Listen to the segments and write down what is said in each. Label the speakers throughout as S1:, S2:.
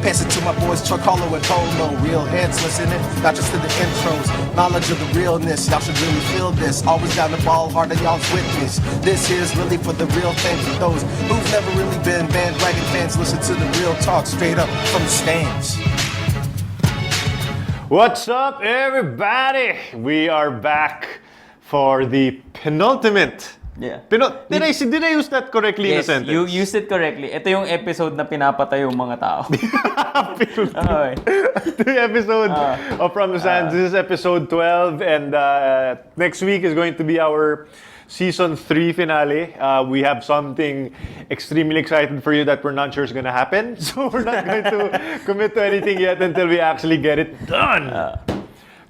S1: Pass it to my boys Chuck Hollow and Polo. Real heads listening, not just to the intros. Knowledge of the realness, y'all should really feel this. Always down the ball, hard on y'all's witness. This here's really for the real fans, for those who've never really been bandwagon fans. Listen to the real talk straight up from the stands.
S2: What's up, everybody? We are back for the penultimate.
S3: Yeah.
S2: Did I use that correctly in a
S3: Yes,
S2: sentence?
S3: you used it correctly. Ito yung episode na pinapatay yung mga tao. Okay.
S2: The episode of From the Sands. This is episode 12, and next week is going to be our season 3 finale. We have something extremely exciting for you that we're not sure is going to happen. So we're not going to commit to anything yet until we actually get it done.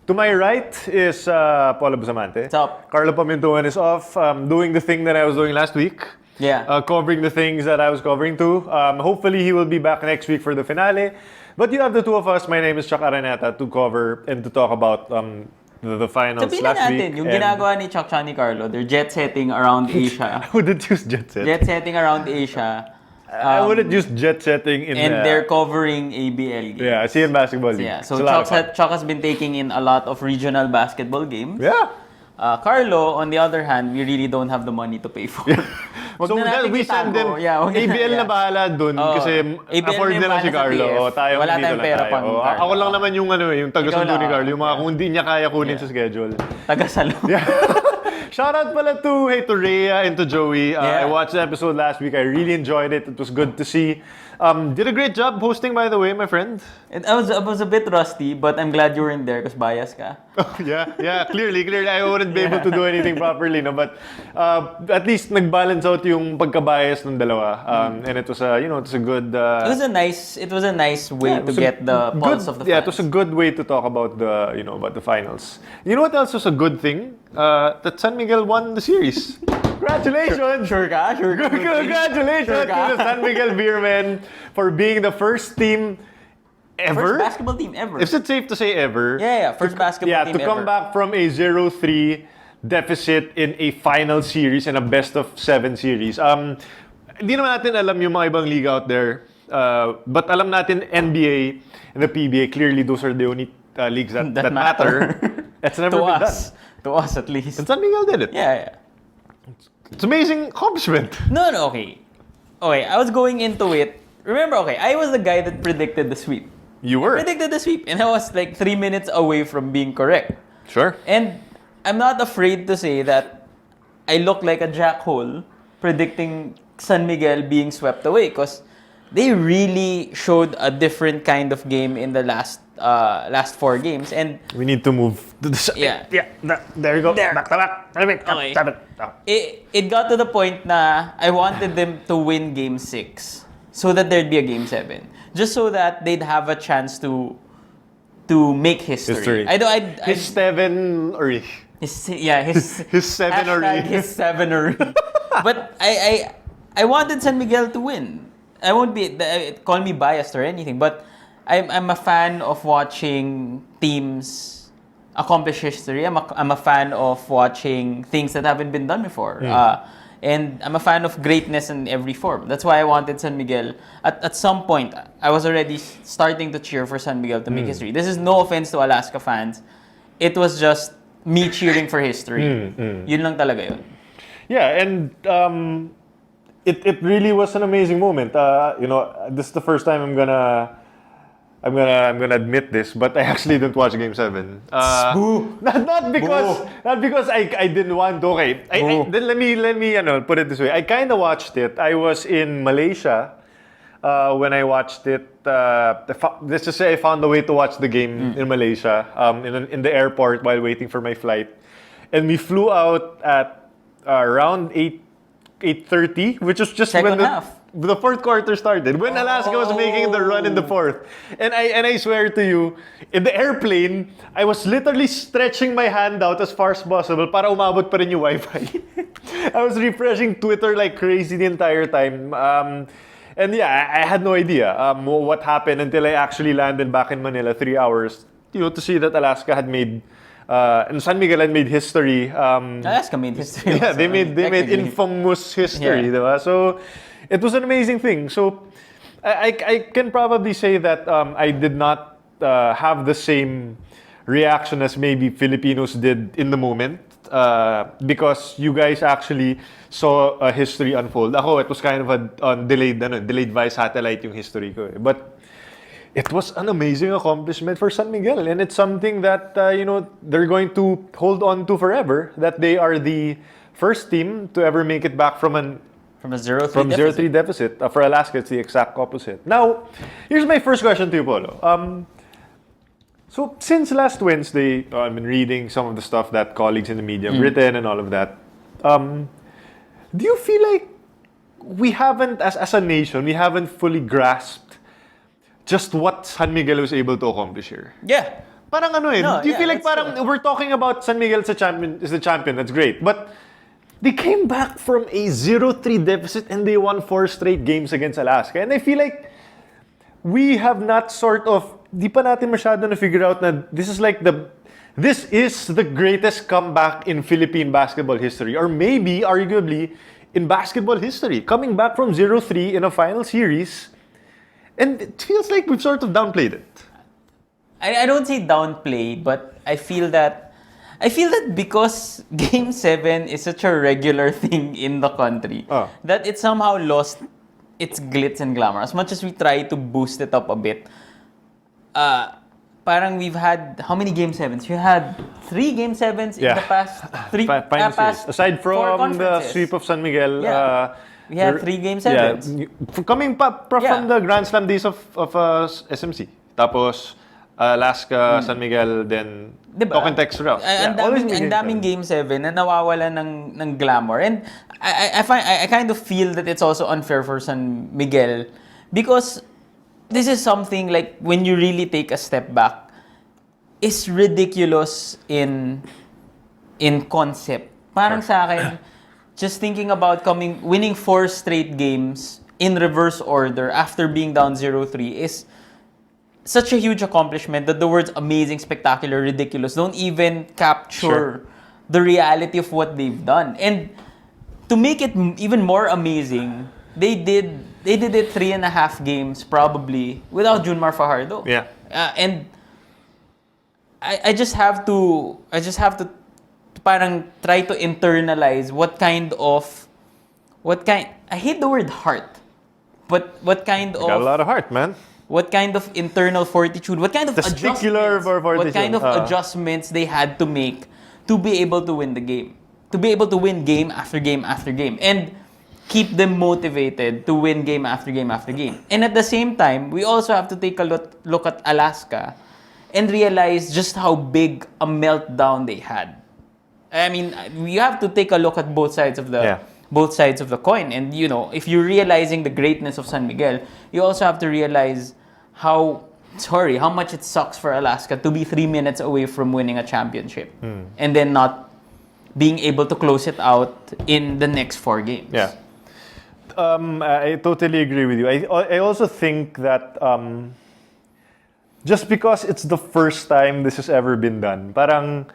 S2: To my right is Paula Bustamante.
S3: What's up?
S2: Carlo Pamintuan is off, doing the thing that I was doing last week.
S3: Yeah.
S2: Covering the things that I was covering too. Hopefully he will be back next week for the finale. But you have the two of us. My name is Chuck Araneta to cover and to talk about the finals
S3: Sabihin
S2: last
S3: natin,
S2: week.
S3: yung ginagawa ni Chuck ni Carlo, they're jet setting around Asia.
S2: I wouldn't use jet set.
S3: Jet setting around Asia.
S2: I wouldn't use jet setting in
S3: And they're covering ABL games.
S2: Yeah, ASEAN Basketball League.
S3: Yeah, so
S2: It's a lot of fun.
S3: Chuck has been taking in a lot of regional basketball games.
S2: Yeah.
S3: Carlo, on the other hand, we really don't have the money to pay for. Wag
S2: So
S3: na natin
S2: we send them,
S3: itago. Yeah, wag na-
S2: ABL na
S3: yeah.
S2: bahala dun kasi
S3: ABL
S2: afford
S3: na yung
S2: nila si
S3: bahala sa
S2: Carlo.
S3: PF.
S2: Tayo
S3: Wala
S2: dito
S3: tayong
S2: lang
S3: pera
S2: tayo.
S3: pang Carlo.
S2: Ako lang naman yung yung taga-sundo
S3: Ikaw
S2: ni
S3: lang.
S2: Carlo, yung mga kung hindi niya kaya kunin sa schedule.
S3: Taga-salo.
S2: Shoutout pala to Rhea and to Joey. I
S3: Yeah.
S2: watched the episode last week. I really enjoyed it. It was good to see. Did a great job hosting, by the way, my friend.
S3: I was a bit rusty, but I'm glad you were in there because bias ka.
S2: Yeah, clearly, I wouldn't be able to do anything properly, no. But at least nag-balance out yung pagka-bias ng dalawa, and it was it's a good.
S3: It was a nice way to get the pulse of the fans.
S2: Yeah, it was a good way to talk about about the finals. You know what else was a good thing? That San Miguel won the series. Congratulations!
S3: Sure ka?
S2: Congratulations
S3: Sure ka?
S2: to the San Miguel Beermen for being the first team ever.
S3: First basketball team ever.
S2: Is it safe to say ever?
S3: Yeah. First basketball team
S2: to
S3: ever.
S2: come back from a 0-3 deficit in a final series and a best of 7 series. Hindi naman natin alam yung mga ibang league out there. But alam natin NBA and the PBA, clearly those are the only leagues that matter. That's never been done.
S3: To us at least.
S2: And San Miguel did it.
S3: Yeah.
S2: It's amazing accomplishment.
S3: No, okay. Okay, I was going into it. Remember, I was the guy that predicted the sweep.
S2: You were.
S3: Predicted the sweep, and I was like 3 minutes away from being correct.
S2: Sure.
S3: And I'm not afraid to say that I look like a jackhole predicting San Miguel being swept away because they really showed a different kind of game in the last 4 games. And
S2: We need to move to the side.
S3: Yeah.
S2: There you go.
S3: There.
S2: Back to back.
S3: Okay.
S2: 7.
S3: it got to the point na I wanted them to win game 6 so that there'd be a game 7. Just so that they'd have a chance to make history.
S2: His 7 or
S3: His
S2: His 7 or
S3: his 7 or But I wanted San Miguel to win. I won't be call me biased or anything, but I'm a fan of watching teams accomplish history. I'm a fan of watching things that haven't been done before. And I'm a fan of greatness in every form. That's why I wanted San Miguel. At some point, I was already starting to cheer for San Miguel to make history. This is no offense to Alaska fans. It was just me cheering for history. Yun lang talaga yun.
S2: Yeah, and it really was an amazing moment. This is the first time I'm gonna admit this, but I actually didn't watch Game 7. Not because I didn't want to. Okay, then let me put it this way. I kind of watched it. I was in Malaysia when I watched it. Let's just say I found a way to watch the game in Malaysia in the airport while waiting for my flight, and we flew out at around 8:30, which was just
S3: Second
S2: when
S3: half.
S2: the fourth quarter started, when Alaska was making the run in the fourth. And I swear to you, in the airplane, I was literally stretching my hand out as far as possible para umabot pa rin yung Wi-Fi. I was refreshing Twitter like crazy the entire time. And yeah, I had no idea what happened until I actually landed back in Manila 3 hours, to see that Alaska had made and San Miguel had made history.
S3: Alaska made history.
S2: Yeah, they made infamous history,
S3: Yeah.
S2: diba? So it was an amazing thing. So I can probably say that I did not have the same reaction as maybe Filipinos did in the moment because you guys actually saw a history unfold. Ako, it was kind of a delayed via satellite yung history ko. But it was an amazing accomplishment for San Miguel, and it's something that they're going to hold on to forever. That they are the first team to ever make it back from a 0-3 deficit. For Alaska, it's the exact opposite. Now, here's my first question to you, Polo. So since last Wednesday, I've been reading some of the stuff that colleagues in the media have written and all of that. Do you feel like we haven't, as a nation, we haven't fully grasped just what San Miguel was able to accomplish here?
S3: Yeah.
S2: Parang
S3: No,
S2: do you feel like
S3: that's
S2: parang we're talking about San Miguel is the champion, that's great. But they came back from a 0-3 deficit and they won 4 straight games against Alaska. And I feel like we have not di pa natin masyado na figure out na this is the greatest comeback in Philippine basketball history, or maybe arguably in basketball history, coming back from 0-3 in a final series, and it feels like we've sort of downplayed it.
S3: I don't say downplay, but I feel that because Game 7 is such a regular thing in the country, that it somehow lost its glitz and glamour. As much as we try to boost it up a bit, parang we've had, how many Game 7s? We had 3 Game 7s in the past 3 past
S2: aside from the sweep of San Miguel.
S3: We had 3 Game 7s.
S2: Yeah, coming from the Grand Slam days of SMC. Tapos Alaska, San Miguel, then
S3: diba?
S2: Talk and Text route.
S3: Ang daming Game 7 na nawawala ng glamour. And I kind of feel that it's also unfair for San Miguel because this is something like, when you really take a step back, is ridiculous in concept. Parang sa akin, just thinking about winning 4 straight games in reverse order after being down 0-3 is such a huge accomplishment that the words amazing, spectacular, ridiculous don't even capture the reality of what they've done. And to make it even more amazing, they did it 3.5 games probably without Junmar Fajardo.
S2: Yeah.
S3: And I just have to parang try to internalize I hate the word heart, but what kind of,
S2: got a lot of heart, man.
S3: What kind of internal fortitude, what kind of adjustments they had to make to be able to win the game, to be able to win game after game after game, and keep them motivated to win game after game after game. And at the same time, we also have to take a look at Alaska and realize just how big a meltdown they had. I mean, you have to take a look at both sides of the coin. And if you're realizing the greatness of San Miguel, you also have to realize how much it sucks for Alaska to be 3 minutes away from winning a championship and then not being able to close it out in the next 4 games.
S2: Yeah. I totally agree with you. I also think that just because it's the first time this has ever been done, parang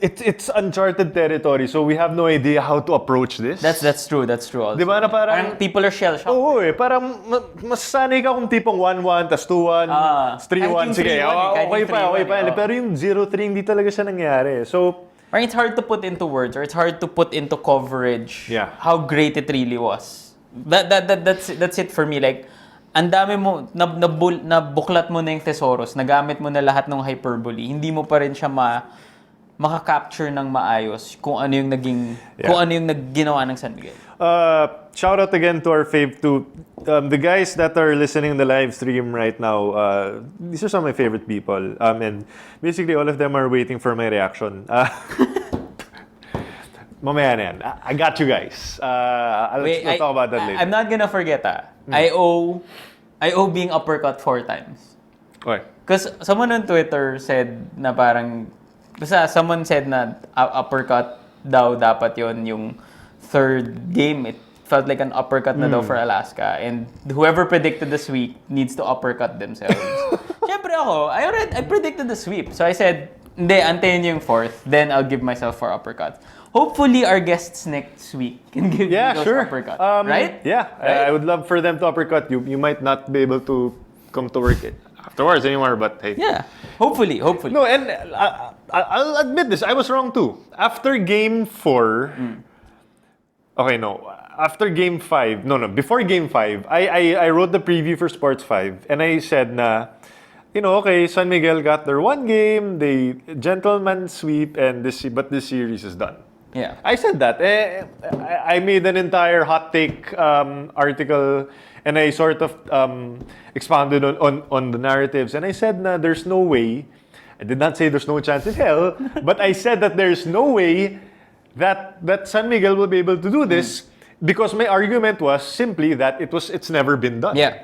S2: it's uncharted territory, so we have no idea how to approach this.
S3: That's true also.
S2: Di ba na parang
S3: people are shell-shocked.
S2: Oo parang mas sanay ka kung tipong 1-1, tas 2-1, 3-1, sige, okay pa. Pero yung 0-3, hindi talaga siya nangyari. So,
S3: it's hard to put into words, or it's hard to put into coverage how great it really was. That's it for me. Like, ang dami mo, nabuklat mo na yung thesaurus, nagamit mo na lahat ng hyperbole, hindi mo pa rin siya maka-capture ng maayos kung ano yung ginawa ng San Miguel.
S2: Shout out again to our the guys that are listening to the live stream right now. These are some of my favorite people, and basically all of them are waiting for my reaction. Mamaya na yan. I got you guys. We'll talk about that later.
S3: I'm not gonna forget. I owe being uppercut 4 times.
S2: Okay.
S3: Because someone on Twitter said na parang, someone said na uppercut daw dapat yung 3rd game. It felt like an uppercut na daw for Alaska. And whoever predicted the sweep needs to uppercut themselves. Siyempre ako, I predicted the sweep. So I said, hindi, antayin yung 4th. Then I'll give myself 4 uppercuts. Hopefully, our guests next week can give you
S2: Yeah,
S3: those
S2: sure.
S3: uppercut. Right?
S2: Yeah,
S3: Right?
S2: I would love for them to uppercut you. You might not be able to come to work afterwards anymore, but hey.
S3: Yeah. Hopefully.
S2: No, and I'll admit this. I was wrong too. After Game 4, okay, no. After Game 5, before Game 5, I wrote the preview for Sports 5, and I said na, okay, San Miguel got their one game, they gentleman sweep, but this series is done.
S3: Yeah.
S2: I said that. I made an entire hot take article, and I sort of expounded on the narratives, and I said na there's no way. I did not say there's no chance in hell, but I said that there's no way that San Miguel will be able to do this because my argument was simply that it's never been done.
S3: Yeah.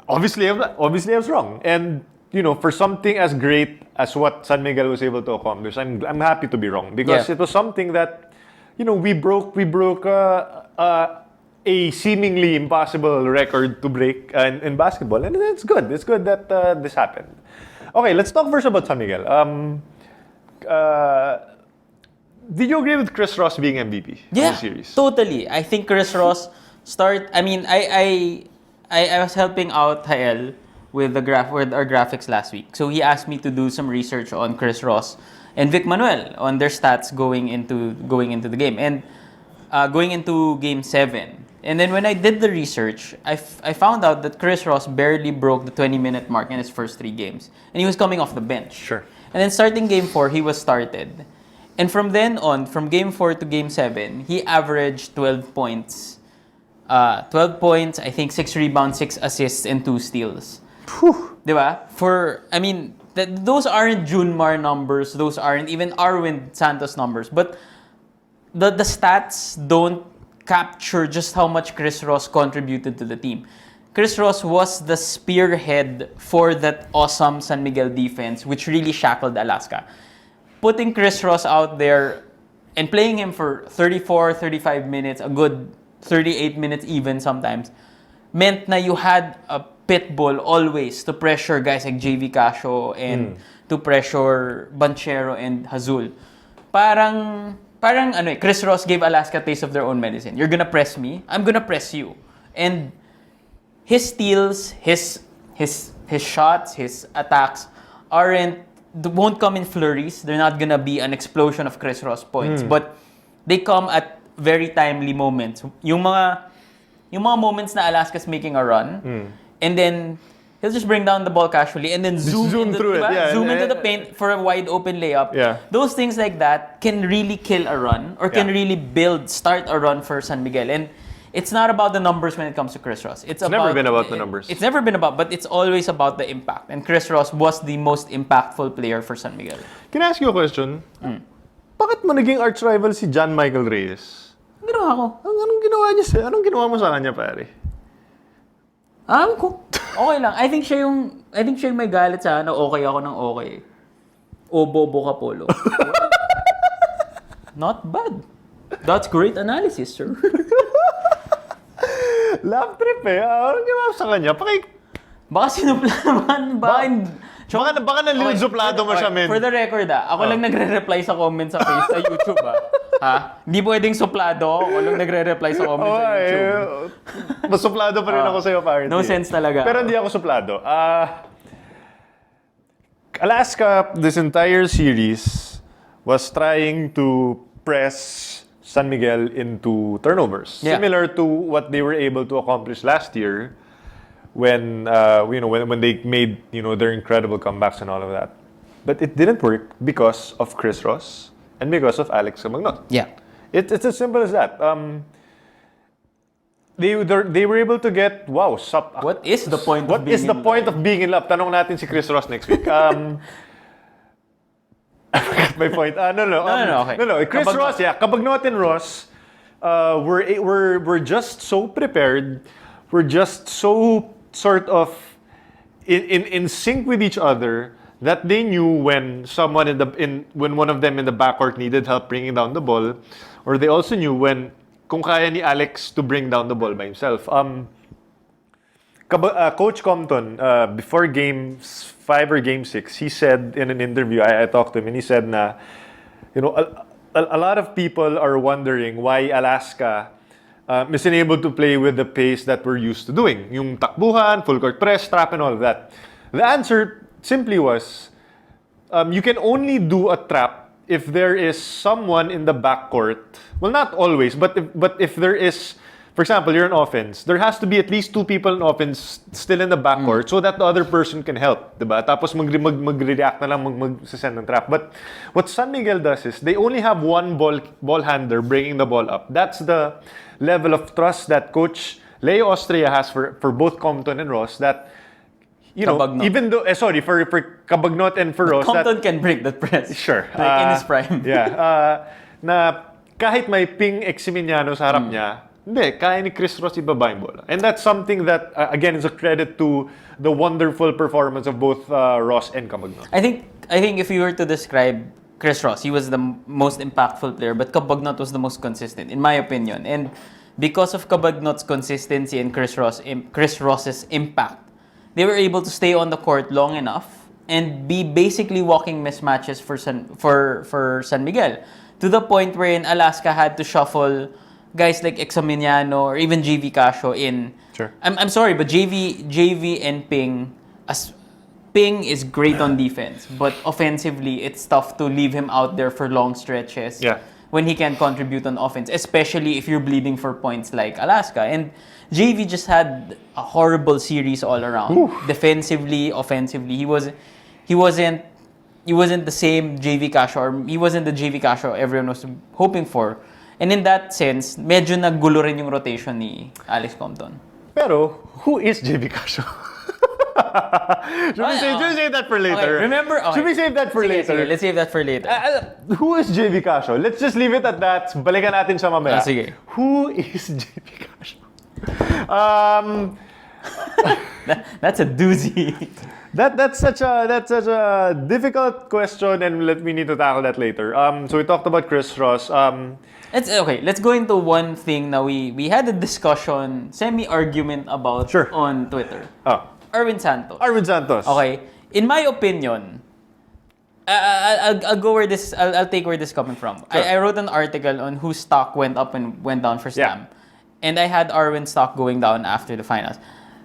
S2: Obviously I was wrong, and for something as great as what San Miguel was able to accomplish, I'm happy to be wrong because it was something that we broke a seemingly impossible record to break in basketball, and it's good. It's good that this happened. Okay, let's talk first about San Miguel. Did you agree with Chris Ross being MVP of the series?
S3: Totally. I think Chris Ross I was helping out Hael with our graphics last week. So he asked me to do some research on Chris Ross and Vic Manuel on their stats going into the game and going into Game 7. And then when I did the research, I found out that Chris Ross barely broke the 20-minute mark in his first 3 games. And he was coming off the bench.
S2: Sure.
S3: And then starting Game 4, he was started. And from then on, from Game 4 to Game 7, he averaged 12 points. 12 points, I think 6 rebounds, 6 assists, and 2 steals. Diba? Those aren't Junmar numbers. Those aren't even Arwind Santos numbers. But the stats don't capture just how much Chris Ross contributed to the team. Chris Ross was the spearhead for that awesome San Miguel defense, which really shackled Alaska. Putting Chris Ross out there and playing him for 34, 35 minutes, a good 38 minutes even sometimes, meant na you had a pit bull always to pressure guys like JV Casio and to pressure Banchero and Hazul. Parang Chris Ross gave Alaska a taste of their own medicine. You're gonna press me, I'm gonna press you. And his steals, his shots, his attacks won't come in flurries. They're not gonna be an explosion of Chris Ross points, but they come at very timely moments. Yung mga moments na Alaska's making a run, and then he'll just bring down the ball casually and then zoom into the paint for a wide open layup.
S2: Yeah.
S3: Those things like that can really kill a run or can really start a run for San Miguel. And it's not about the numbers when it comes to Chris Ross. It's
S2: never been about the numbers.
S3: It's never been about, but it's always about the impact. And Chris Ross was the most impactful player for San Miguel.
S2: Can I ask you a question? Bakit mo naging arch rival si John Michael Reyes?
S3: Ginawa ko.
S2: Anong ginawa niya? Anong ginawa mo sa kanya, pare?
S3: Okay lang. I think siya yung may galit sa na okay ako ng okay. O bobo ka, Polo. Not bad. That's great analysis, sir.
S2: Laugh trip eh. Anong ginawa mo sa kanya?
S3: Baka sinuplaman.
S2: Baka nalilsuplado mo siya, men.
S3: For the record, ako lang nagre-reply sa comments sa YouTube, ha? Hindi pwedeng suplado. Ako lang nagre-reply sa comments sa YouTube.
S2: Mas suplado pa rin ako sa'yo, apparently.
S3: No sense talaga.
S2: Pero hindi ako suplado. Alaska, this entire series, was trying to press San Miguel into turnovers.
S3: Yeah.
S2: Similar to what they were able to accomplish last year when they made their incredible comebacks and all of that. But it didn't work because of Chris Ross and because of Alex Magnon.
S3: Yeah.
S2: It's as simple as that. They were able to get
S3: What is the point of
S2: being in love? Tanong natin si Chris Ross next week. I forgot my point. Okay. Chris Ross, Kabagnoat and Ross, we're just so prepared. We're just so sort of in sync with each other that they knew when someone when one of them in the backcourt needed help bringing down the ball, or they also knew kung kaya ni Alex to bring down the ball by himself. Coach Compton, before Game 5 or Game 6, he said in an interview, I talked to him, and he said na a lot of people are wondering why Alaska is unable to play with the pace that we're used to doing. Yung takbuhan, full court press, trap, and all of that. The answer simply was, you can only do a trap if there is someone in the backcourt. Well, not always, but if there is, for example, you're in offense, there has to be at least 2 people in offense still in the backcourt so that the other person can help, diba? Tapos mag-react na lang, mag-send ng trap. But what San Miguel does is they only have one ball handler bringing the ball up. That's the level of trust that Coach Leo Austria has for both Compton and Ross, that
S3: Cabagnot.
S2: even though for Cabagnot and for Ross,
S3: Compton can break that press.
S2: Sure.
S3: Like in his prime.
S2: Yeah. Na kahit may Ping Eximiniano sa harap niya, hindi, kaya ni Chris Ross ibaba yung bola. And that's something that, again, is a credit to the wonderful performance of both Ross and Cabagnot.
S3: I think if you were to describe Chris Ross, he was the most impactful player, but Cabagnot was the most consistent, in my opinion. And because of Cabagnot's consistency and Chris Ross's impact, they were able to stay on the court long enough and be basically walking mismatches for San Miguel, to the point wherein Alaska had to shuffle guys like Examiniano or even JV Casio in.
S2: Sure.
S3: I'm sorry, but JV and Ping, Ping is great on defense, but offensively, it's tough to leave him out there for long stretches.
S2: Yeah.
S3: When he can contribute on offense, especially if you're bleeding for points like Alaska. And JV just had a horrible series all around.
S2: Oof.
S3: Defensively, offensively, he wasn't the same JV Casio, or he wasn't the JV Casio everyone was hoping for. And in that sense, medyo naggulo rin yung rotation ni Alex Compton.
S2: Pero, who is JV Casio? Should we save that for later?
S3: Okay, remember? Okay.
S2: Should we save that for later?
S3: Sige, let's save that for later.
S2: Who is JV Casio? Let's just leave it at that. Balikan natin siya mamaya.
S3: Sige.
S2: Who is JV Casio?
S3: That's a doozy.
S2: That's such a difficult question, and we need to tackle that later. So we talked about Chris Ross.
S3: Let's go into one thing now. We had a discussion, semi-argument about
S2: Sure.
S3: on Twitter. Arwind Santos. Okay. In my opinion, I'll go where this. I'll take where this is coming from.
S2: Sure.
S3: I wrote an article on whose stock went up and went down for Slam, and I had Arwind stock going down after the finals.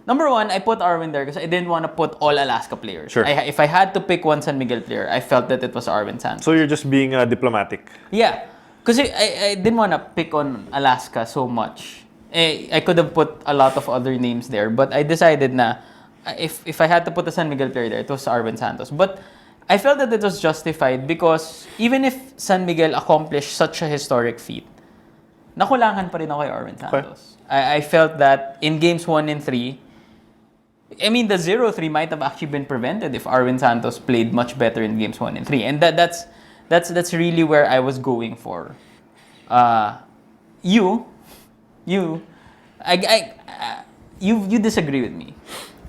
S3: Number one, I put Arwind there because I didn't want to put all Alaska players.
S2: Sure.
S3: If I had to pick one San Miguel player, I felt that it was Arwind Santos.
S2: So you're just being diplomatic.
S3: Yeah. Because I didn't want to pick on Alaska so much. I could have put a lot of other names there, but I decided na if I had to put a San Miguel player there, it was Arwind Santos. But I felt that it was justified because even if San Miguel accomplished such a historic feat, nakulangan pa rin ako kay Arwind Santos. I felt that in games 1 and 3, I mean, the 0-3 might have actually been prevented if Arwind Santos played much better in games 1 and 3. And that's really where I was going for. You disagree with me.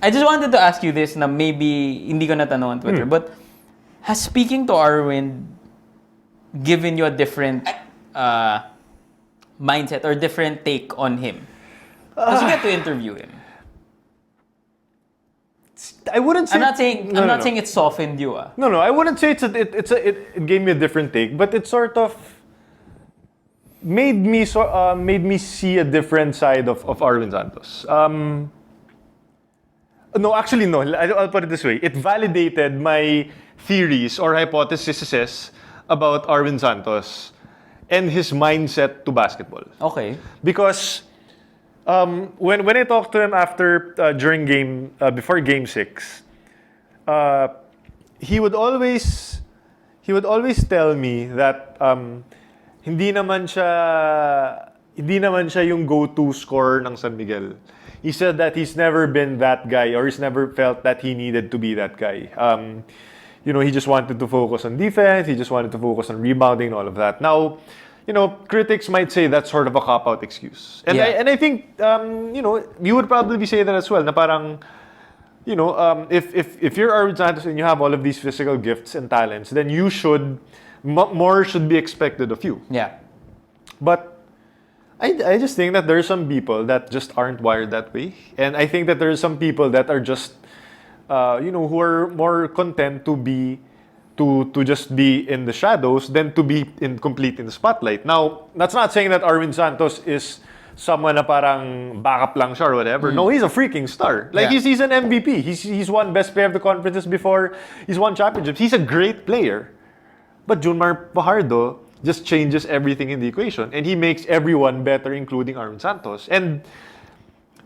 S3: I just wanted to ask you this na maybe hindi ko natanong on Twitter, but has speaking to Arwind given you a different mindset or different take on him? Because you get to interview him.
S2: I wouldn't say.
S3: I'm not saying it softened you.
S2: No. I wouldn't say it gave me a different take, but it sort of made me see a different side of Arwind Santos. No, actually no. I'll put it this way: it validated my theories or hypotheses about Arwind Santos and his mindset to basketball.
S3: Okay.
S2: Because when I talked to him before game 6, he would always tell me that hindi naman siya yung go-to scorer ng San Miguel. He said that he's never been that guy, or he's never felt that he needed to be that guy. He just wanted to focus on defense, he just wanted to focus on rebounding and all of that. Now, critics might say that's sort of a cop-out excuse. And I think, you would probably say that as well, na parang, if you're Arwind Santos and you have all of these physical gifts and talents, then more should be expected of you.
S3: Yeah.
S2: But I just think that there are some people that just aren't wired that way. And I think that there are some people that are just, who are more content to be to just be in the shadows than to be complete in the spotlight. Now, that's not saying that Arwind Santos is someone na parang backup lang siya or whatever. No, he's a freaking star. Like,
S3: Yeah.
S2: he's an MVP. He's won Best Player of the Conferences before. He's won championships. He's a great player. But Junmar Fajardo just changes everything in the equation. And he makes everyone better, including Arwind Santos. And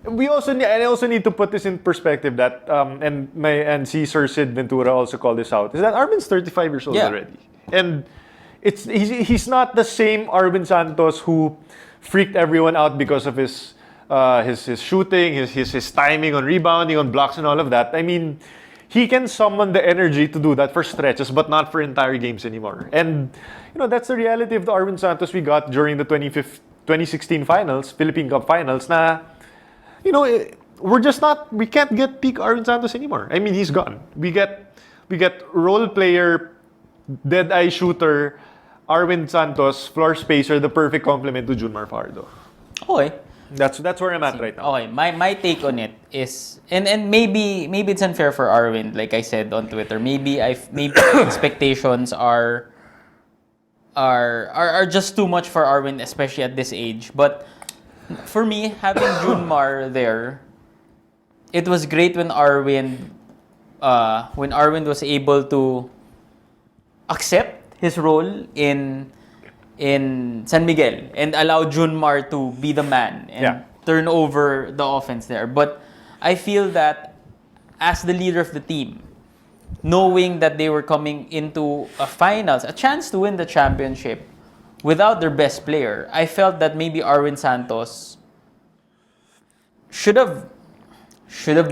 S2: I also need to put this in perspective that and see Sir Sid Ventura also called this out, is that Arwind's 35 years old already. And he's not the same Arwind Santos who freaked everyone out because of his shooting, his timing on rebounding, on blocks and all of that. I mean, he can summon the energy to do that for stretches, but not for entire games anymore. And that's the reality of the Arwind Santos we got during the 2016 finals, Philippine Cup finals. Na we can't get peak Arwind Santos anymore. I mean, he's gone. We get role player, dead eye shooter, Arwind Santos, floor spacer, the perfect complement to Junmar Fajardo.
S3: Okay.
S2: That's where I'm at right now.
S3: Okay, my take on it is, and maybe it's unfair for Arwind, like I said on Twitter. Maybe expectations are just too much for Arwind, especially at this age. But for me, having Junmar there, it was great when Arwind was able to accept his role in San Miguel and allow Junmar to be the man and turn over the offense there. But I feel that as the leader of the team, knowing that they were coming into a finals, a chance to win the championship without their best player, I felt that maybe Arwind Santos should have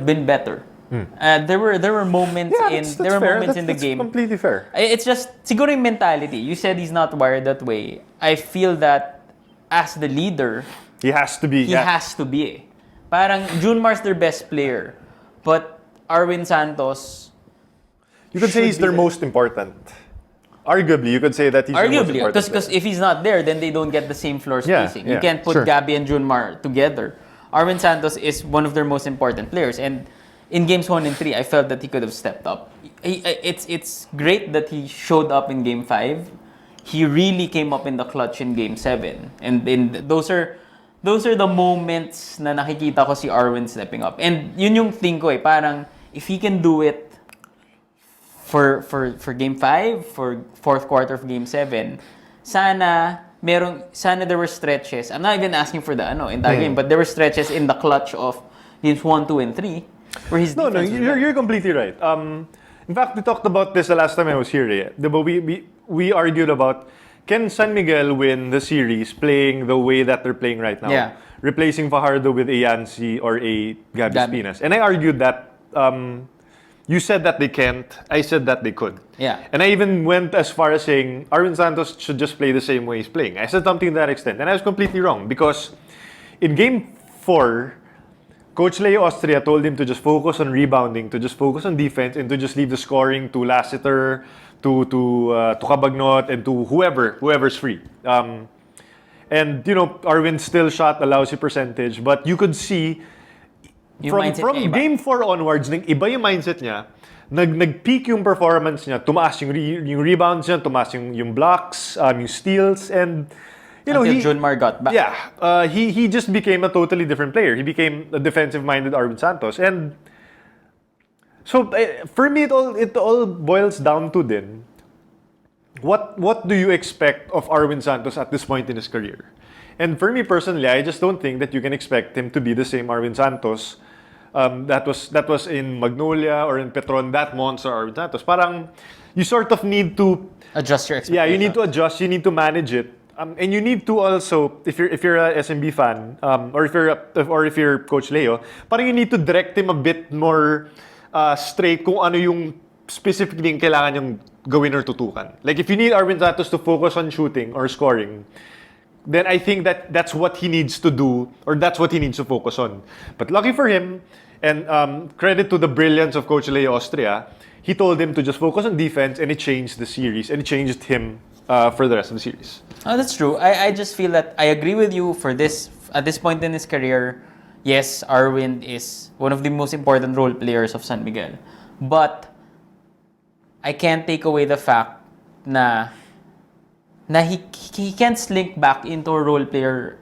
S3: been better. There were moments in the game.
S2: That's completely fair.
S3: It's just siguro yung mentality. You said he's not wired that way. I feel that as the leader,
S2: he has to be.
S3: Has to be. Parang Junmar's their best player, but Arwind Santos.
S2: You could say he's their most important. Arguably, you could say that he's their most important.
S3: Because if he's not there, then they don't get the same floor spacing. You can't put Gabby and Junmar together. Arwind Santos is one of their most important players, and in games 1 and 3, I felt that he could have stepped up. It's great that he showed up in game 5. He really came up in the clutch in game 7, and those are the moments na nakikita ko si Arwind stepping up. And yun yung thing ko parang if he can do it for game 5, for fourth quarter of game 7, sana there were stretches. I'm not even asking for the entire game, but there were stretches in the clutch of games 1, 2, and 3 where his defense
S2: you're completely right. In fact, we talked about this the last time I was here. But we argued about, can San Miguel win the series playing the way that they're playing right now?
S3: Yeah.
S2: Replacing Fajardo with a Yancy or a Gabby Espinas. And I argued that you said that they can't. I said that they could.
S3: Yeah.
S2: And I even went as far as saying Arwind Santos should just play the same way he's playing. I said something to that extent. And I was completely wrong because in game 4, Coach Leo Austria told him to just focus on rebounding, to just focus on defense, and to just leave the scoring to Lassiter, to Cabagnot, and to whoever's free. And Arwind still shot a lousy percentage, but you could see from game 4 onwards, iba yung mindset niya. Nag-peak yung performance niya, tumaas yung rebounds niya, tumaas yung blocks, yung steals, and
S3: until Junmar got back.
S2: Yeah, he just became a totally different player. He became a defensive-minded Arwind Santos. And so, for me, it all boils down to then, what do you expect of Arwind Santos at this point in his career? And for me personally, I just don't think that you can expect him to be the same Arwind Santos that was in Magnolia or in Petron, that monster Arwind Santos. Parang, you sort of need to
S3: adjust your expectations.
S2: Yeah, you need to adjust, you need to manage it. And you need to also, if you're a SMB fan, or if you're Coach Leo, parang you need to direct him a bit more straight kung ano yung specifically yung kailangan yung gawin or tutukan. Like if you need Arwind Santos to focus on shooting or scoring, then I think that's what he needs to do, or that's what he needs to focus on. But lucky for him, and credit to the brilliance of Coach Leo Austria, he told him to just focus on defense, and it changed the series, and it changed him for the rest of the series.
S3: Oh, that's true. I just feel that I agree with you at this point in his career. Yes, Arwind is one of the most important role players of San Miguel. But I can't take away the fact na he can't slink back into a role player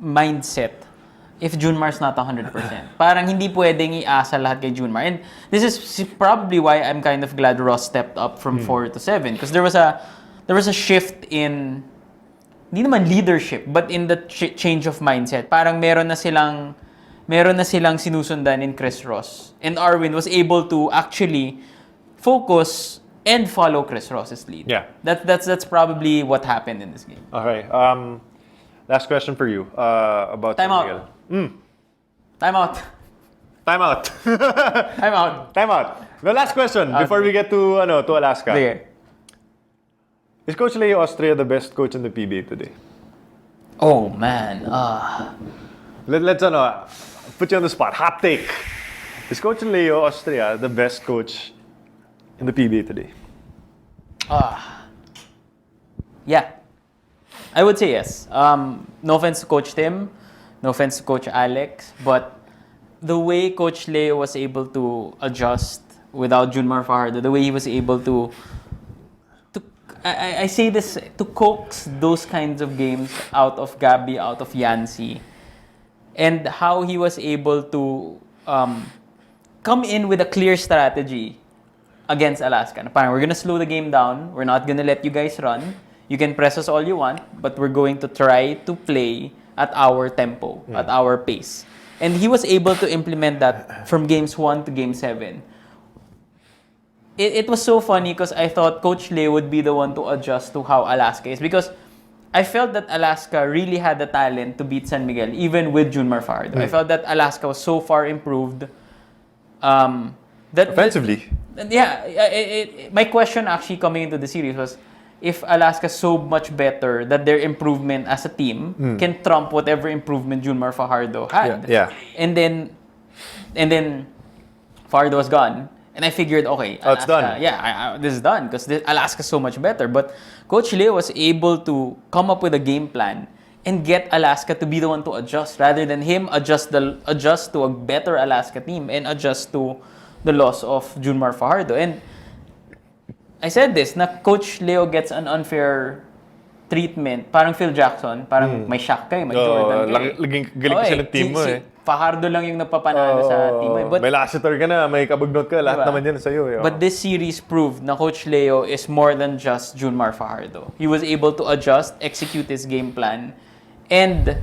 S3: mindset if Junmar's not 100%. Parang hindi pwedeng iasa lahat kay Junmar. And this is probably why I'm kind of glad Ross stepped up from 4 to 7 because there was a shift in hindi naman leadership but in the change of mindset. Parang meron na silang sinusundan in Chris Ross. And Arwind was able to actually focus and follow Chris Ross's lead.
S2: Yeah.
S3: That's probably what happened in this game.
S2: Okay. Last question for you about San Miguel.
S3: Timeout.
S2: Timeout.
S3: Timeout.
S2: Timeout. The last question before we get to Alaska.
S3: Sige.
S2: Is Coach Leo Austria the best coach in the PBA today?
S3: Oh man.
S2: Let's put you on the spot. Hot take. Is Coach Leo Austria the best coach in the PBA today?
S3: Yeah. I would say yes. No offense to Coach Tim, no offense to Coach Alex, but the way Coach Leo was able to adjust without Junmar Fajardo, the way he was able to I say this, to coax those kinds of games out of Gabi, out of Yancy, and how he was able to come in with a clear strategy against Alaska. Parang, we're gonna slow the game down. We're not gonna let you guys run. You can press us all you want, but we're going to try to play at our tempo, at our pace. And he was able to implement that from games 1 to game 7. It was so funny because I thought Coach Leo would be the one to adjust to how Alaska is because I felt that Alaska really had the talent to beat San Miguel even with Junmar Fajardo. I felt that Alaska was so far improved.
S2: Offensively.
S3: My question actually coming into the series was if Alaska's so much better that their improvement as a team can trump whatever improvement Junmar Fajardo had.
S2: Yeah.
S3: And then Fajardo was gone. And I figured, okay, Alaska,
S2: it's done.
S3: Yeah, this is done because Alaska's so much better. But Coach Leo was able to come up with a game plan and get Alaska to be the one to adjust rather than him adjust to a better Alaska team and adjust to the loss of Junmar Fajardo. And I said this, na Coach Leo gets an unfair treatment. Parang Phil Jackson, parang may Shaq kayo, may Jordan kayo.
S2: Laging galing kasi ng team mo eh.
S3: Fajardo lang yung napapanalo sa team mo. But,
S2: may Lassiter ka na, may kabugnot ka, lahat
S3: diba?
S2: naman yan sa'yo. Eh.
S3: But this series proved na Coach Leo is more than just Junmar Fajardo. He was able to adjust, execute his game plan, and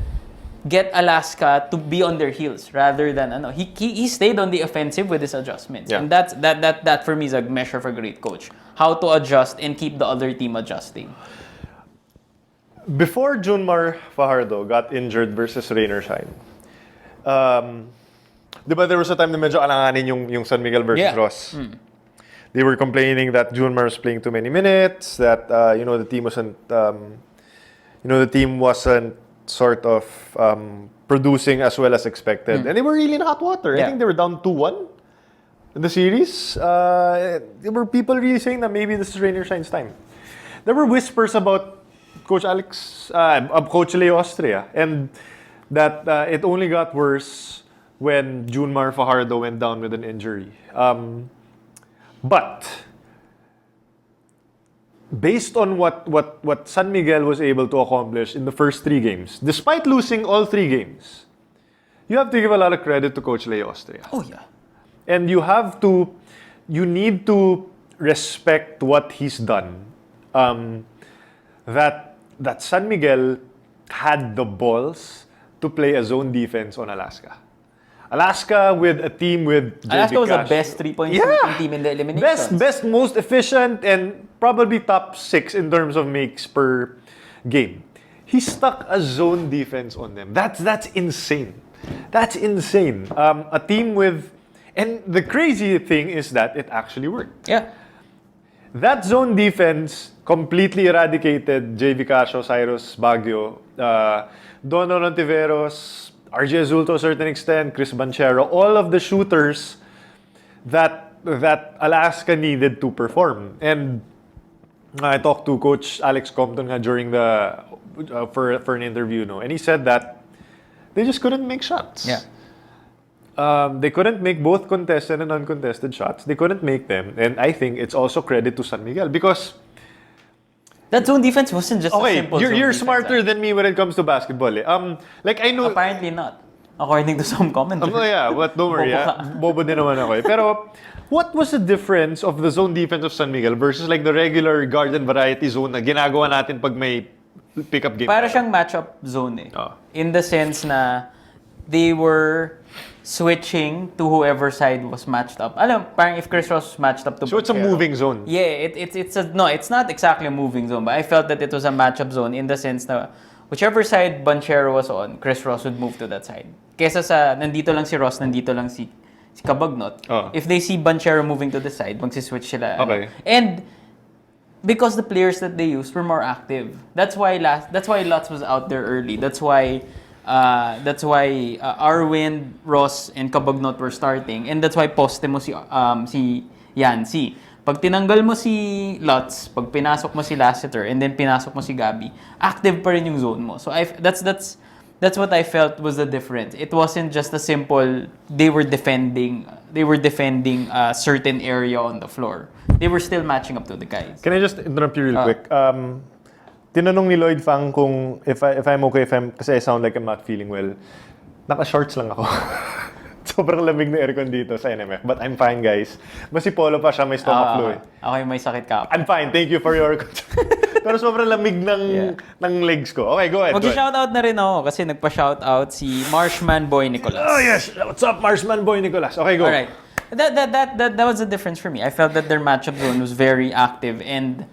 S3: get Alaska to be on their heels rather than he stayed on the offensive with his adjustments.
S2: Yeah.
S3: And that for me is a measure for a great coach. How to adjust and keep the other team adjusting.
S2: Before Junmar Fajardo got injured versus Rain or Shine, di ba there was a time na medyo alanganin yung San Miguel versus Ross. They were complaining that Junmar was playing too many minutes, that the team wasn't sort of producing as well as expected. And they were really in hot water. I think they were down 2-1 in the series. There were people really saying that maybe this is Rain or Shine's time. There were whispers about Coach Leo Austria, and that it only got worse when Junmar Fajardo went down with an injury. But based on what San Miguel was able to accomplish in the first 3 games, despite losing all 3 games, you have to give a lot of credit to Coach Leo Austria.
S3: Oh yeah.
S2: And you need to respect what he's done. That San Miguel had the balls to play a zone defense on Alaska. Alaska with a team with JB
S3: Alaska was
S2: Cash.
S3: the best 3-point shooting team in the eliminations.
S2: Best, most efficient, and probably top 6 in terms of makes per game. He stuck a zone defense on them. That's insane. That's insane. A team with, and the crazy thing is that it actually worked.
S3: Yeah.
S2: That zone defense completely eradicated JV Casio, Cyrus Baguio, Dono Rontiveros, RJ Azul to a certain extent, Chris Banchero, all of the shooters that Alaska needed to perform. And I talked to Coach Alex Compton during for an interview, and he said that they just couldn't make shots.
S3: Yeah.
S2: They couldn't make both contested and uncontested shots. They couldn't make them. And I think it's also credit to San Miguel because
S3: That zone defense wasn't just a simple zone
S2: you're
S3: defense,
S2: smarter than me when it comes to basketball. Like I know.
S3: Apparently not. According to some commenters.
S2: Yeah, but don't worry.
S3: Bobo ka.
S2: Bobo din naman ako eh. Pero what was the difference of the zone defense of San Miguel versus like the regular garden variety zone na ginagawa natin pag may pick-up game?
S3: Para siyang matchup zone eh.
S2: Oh.
S3: In the sense na they were switching to whoever side was matched up. Alam, parang if Chris Ross was matched up to
S2: So it's a
S3: Banchero.
S2: moving zone.
S3: Yeah, it's not exactly a moving zone, but I felt that it was a matchup zone in the sense na whichever side Banchero was on, Chris Ross would move to that side. Kesa sa nandito lang si Ross, nandito lang si Cabagnot.
S2: Oh.
S3: If they see Banchero moving to the side, magsiswitch sila.
S2: Okay.
S3: And because the players that they used were more active. That's why Lutz was out there early. That's why Arwind, Ross, and Cabagnot were starting. And that's why poste mo si Yancy. Pag tinanggal mo si Lutz, pag pinasok mo si Lassiter, and then pinasok mo si Gabi, active pa rin yung zone mo. So that's what I felt was the difference. It wasn't just a simple they were defending a certain area on the floor. They were still matching up to the guys.
S2: Can I just interrupt you real quick? Tinanong ni Lloyd Fang kung if I'm okay, kasi I sound like I'm not feeling well. Naka-shorts lang ako. Sobrang lamig ng aircon dito sa NMF. But I'm fine, guys. Mas si Polo pa siya, may stomach flu eh.
S3: Ako yung may sakit ka.
S2: I'm fine, thank you for your... Pero sobrang lamig ng legs ko. Okay, go ahead.
S3: Mag-shoutout na rin ako kasi nagpa-shoutout si Marshman Boy Nicolas.
S2: Oh yes! What's up, Marshman Boy Nicolas? Okay, go.
S3: Alright. That was the difference for me. I felt that their matchup zone was very active and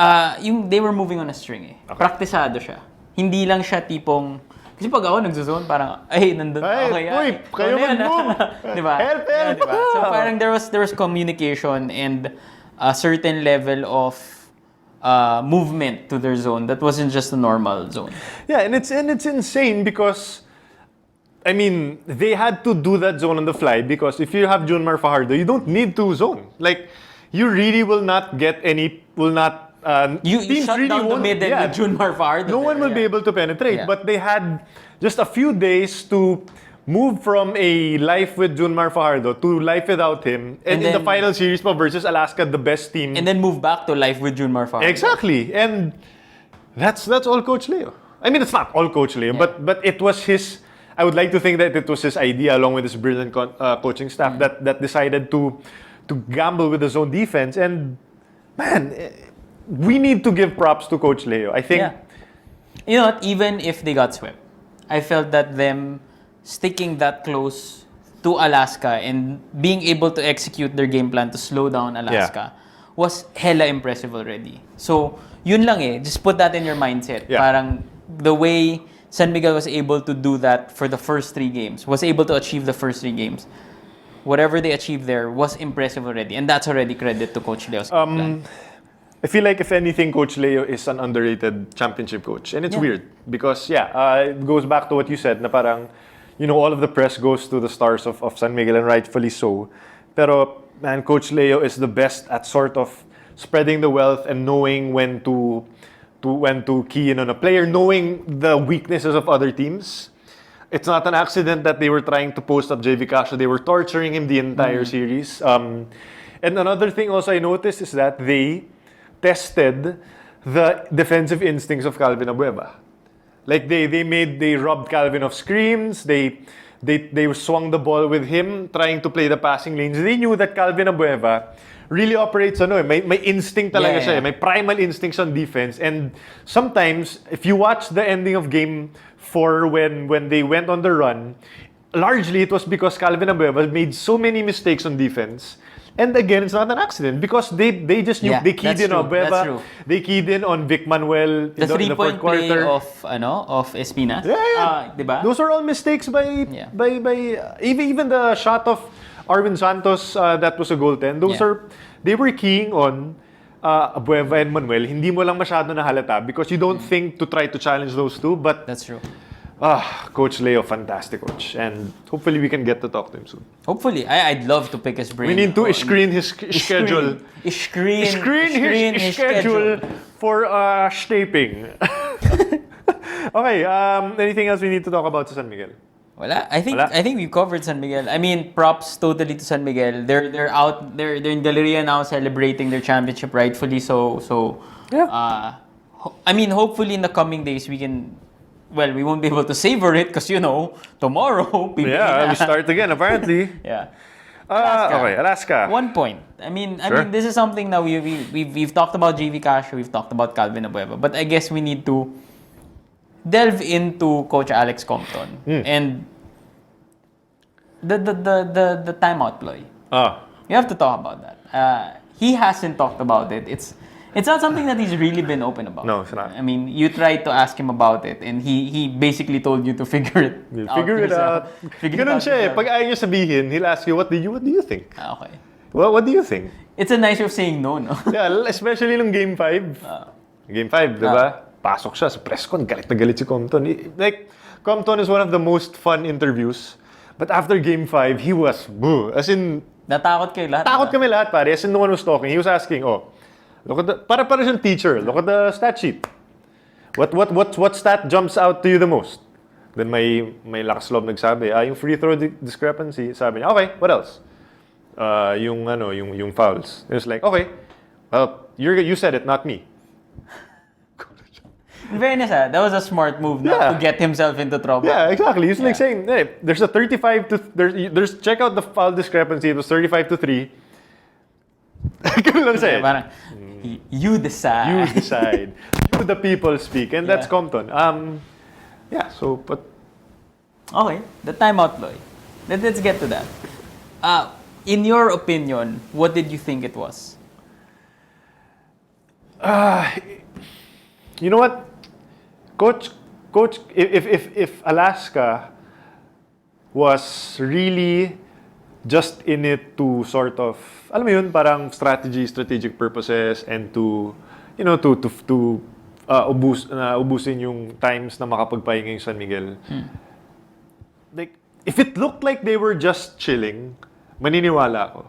S3: they were moving on a string eh.
S2: Okay.
S3: Praktisado siya. Hindi lang siya tipong kasi pag ako nagzo-zone, parang, nandun, okay.
S2: Uy, kayo mag-move.
S3: Diba?
S2: Help.
S3: Diba? So parang there was communication and a certain level of movement to their zone that wasn't just a normal zone.
S2: Yeah, and it's insane because I mean, they had to do that zone on the fly because if you have Junmar Fajardo, you don't need to zone. Like, you really will not get any,
S3: You
S2: teams
S3: shut
S2: really
S3: down the
S2: won't-
S3: middle
S2: yeah.
S3: with Junmar Fajardo.
S2: No one will be able to penetrate,
S3: Yeah.
S2: but they had just a few days to move from a life with Junmar Fajardo to life without him. And in the
S3: then-
S2: final series pa versus Alaska, the best team.
S3: And then move back to life with Junmar Fajardo.
S2: Exactly. And that's all Coach Leo. I mean, it's not all Coach Leo, but it was his. I would like to think that it was his idea, along with his brilliant coaching staff, that decided to gamble with the zone defense. And man, we need to give props to Coach Leo. I think.
S3: Yeah. You know what? Even if they got swept, I felt that them sticking that close to Alaska and being able to execute their game plan to slow down Alaska was hella impressive already. So, yun lang eh. Just put that in your mindset.
S2: Yeah.
S3: Parang the way San Miguel was able to do that for the first 3 games, was able to achieve the first 3 games. Whatever they achieved there was impressive already. And that's already credit to Coach Leo's plan.
S2: I feel like if anything, Coach Leo is an underrated championship coach. And it's weird because, it goes back to what you said na parang, all of the press goes to the stars of San Miguel and rightfully so. Pero, man, Coach Leo is the best at sort of spreading the wealth and knowing when to key in on a player, knowing the weaknesses of other teams. It's not an accident that they were trying to post up JV Casio. They were torturing him the entire series. And another thing also I noticed is that they tested the defensive instincts of Calvin Abueva. Like they robbed Calvin of screens. They swung the ball with him, trying to play the passing lanes. They knew that Calvin Abueva really operates may instinct talaga siya eh. May primal instincts on defense. And sometimes, if you watch the ending of game 4 when they went on the run, largely it was because Calvin Abueva made so many mistakes on defense. And again, it's not an accident because they just knew they keyed
S3: that's
S2: in
S3: true,
S2: on
S3: that's
S2: Abueva.
S3: true.
S2: They keyed in on Vic Manuel
S3: The
S2: in the
S3: 3-point
S2: fourth
S3: play
S2: quarter.
S3: of Espinas.
S2: Yeah.
S3: Diba?
S2: Those are all mistakes by even the shot of Arwind Santos that was a goaltend. They were keying on Abueva and Manuel. Hindi mo lang masyado nahalata because you don't think to try to challenge those two. But
S3: That's true.
S2: Coach Leo, fantastic coach, and hopefully we can get to talk to him soon.
S3: Hopefully. I'd love to pick his brain.
S2: We need to screen his schedule.
S3: Screen
S2: his schedule for taping. Okay. Anything else we need to talk about sa San Miguel?
S3: Wala. I think
S2: Wala.
S3: we covered San Miguel. I mean, props totally to San Miguel. They're out. They're in Galleria now celebrating their championship, rightfully so. So
S2: Yeah.
S3: I mean, hopefully in the coming days we can. Well, we won't be able to savor it because tomorrow. PBA
S2: Yeah,
S3: na.
S2: we start again apparently.
S3: Yeah.
S2: Okay, Alaska.
S3: 1 point. I mean,
S2: Sure.
S3: this is something that we've talked about JV Casio, we've talked about Calvin Abueva, but I guess we need to delve into Coach Alex Compton and the timeout ploy. You have to talk about that. He hasn't talked about it. It's not something that he's really been open about.
S2: No, it's not.
S3: I mean, you tried to ask him about it, and he basically told you to figure it out.
S2: Figure it
S3: yourself.
S2: out.
S3: Figure it
S2: Ganun
S3: out
S2: siya eh.
S3: yourself.
S2: Pag ayaw niya sabihin, he'll ask you, what do you think?
S3: Okay.
S2: What do you think?
S3: It's a nice way of saying no, no?
S2: Yeah, especially nung Game 5. Game 5, di ba? Pasok siya sa press con, galit na galit si Compton. Like, Compton is one of the most fun interviews. But after Game 5, he was, boo. As in,
S3: Natakot kayo lahat.
S2: takot
S3: diba?
S2: kami lahat, pare. As in, no one was talking. He was asking, look at the, para siyang teacher. Look at the stat sheet. What stat jumps out to you the most? Then may lakas loob nagsabi, yung free throw discrepancy. Sabi niya, okay, what else? Yung fouls. It was like, okay, well, you said it, not me.
S3: In fairness, that was a smart move not to get himself into trouble.
S2: Yeah, exactly. He's like saying, hey, there's a 35 to there's check out the foul discrepancy. It was 35 to 3. Ganun lang siya.
S3: Parang, you decide.
S2: You decide. You the people speak, and that's Compton. But
S3: Okay, the timeout ploy. Let's get to that. In your opinion, what did you think it was?
S2: you know what, Coach, if Alaska was really just in it to sort of, alam mo yun, parang strategic purposes, and to ubusin yung times na makapagpahinga yung San Miguel. Like, if it looked like they were just chilling, maniniwala ako.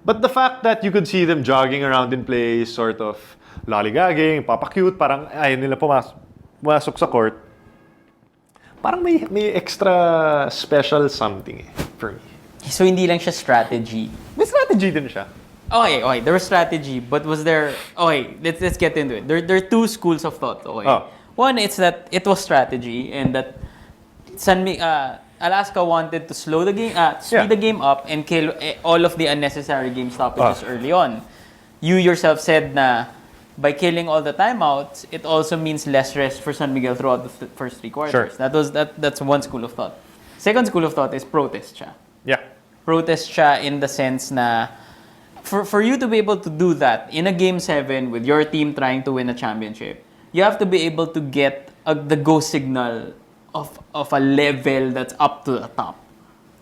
S2: But the fact that you could see them jogging around in place, sort of lollygagging, papakute, parang ayaw nila pumasok sa court, parang may extra special something for me.
S3: So hindi lang siya strategy.
S2: May strategy din siya.
S3: Okay, there was strategy, but was there... Okay, let's get into it. There are two schools of thought. Okay, one, it's that it was strategy, and that Alaska wanted to slow the game, speed the game up, and kill all of the unnecessary game stoppages early on. You yourself said na by killing all the timeouts, it also means less rest for San Miguel throughout the first 3 quarters.
S2: Sure.
S3: That's one school of thought. Second school of thought is protest siya.
S2: Yeah.
S3: Protest siya in the sense na for you to be able to do that in a Game 7 with your team trying to win a championship, you have to be able to get the go signal of a level that's up to the top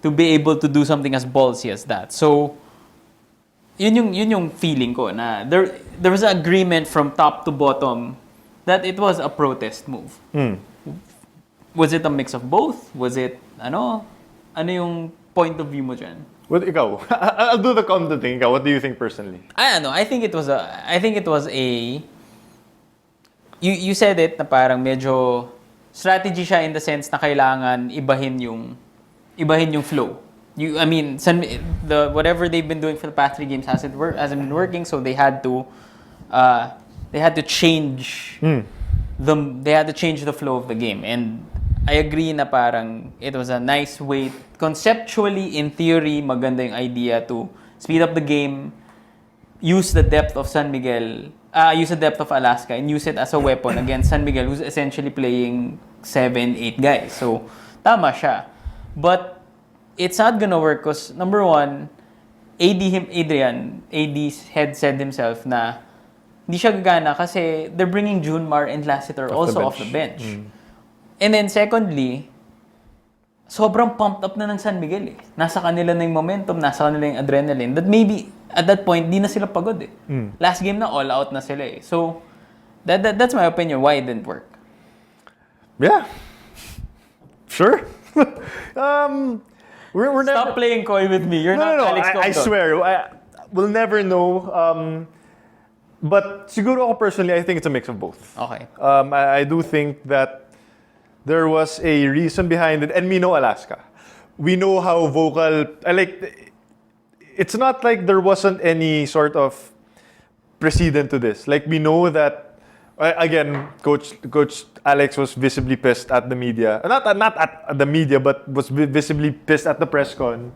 S3: to be able to do something as ballsy as that. So, yun yung feeling ko na there was an agreement from top to bottom that it was a protest move. Was it a mix of both? Was it ano yung point of view mo dyan?
S2: Well, ikaw, I'll do the Compton thing. Ikaw, what do you think personally?
S3: I think it was a you said it na parang medyo strategy siya in the sense na kailangan ibahin yung flow. Whatever they've been doing for the past 3 games hasn't been working, so they had to change the flow of the game. And I agree na parang it was a nice way, conceptually, in theory, maganda yung idea to speed up the game, use the depth of San Miguel, use the depth of Alaska, and use it as a weapon against San Miguel, who's essentially playing 7-8 guys. So, tama siya. But it's not gonna work because, number one, AD had said himself na hindi siya gagana kasi they're bringing Junmar and Lassiter also off the bench. And then secondly, sobrang pumped up na ng San Miguel eh. Nasa kanila na yung momentum, nasa kanila yung adrenaline. That maybe, at that point, di na sila pagod eh. Last game na, all out na sila eh. So, that's my opinion why it didn't work.
S2: Yeah. Sure. We're never...
S3: Stop playing coy with me. You're not Alex Compton.
S2: I swear. We'll never know. But siguro ako personally, I think it's a mix of both.
S3: Okay.
S2: I do think that there was a reason behind it, and we know Alaska. We know how vocal. It's not like there wasn't any sort of precedent to this. Like, we know that, again, Coach Alex was visibly pissed at the media. Not at the media, but was visibly pissed at the press con.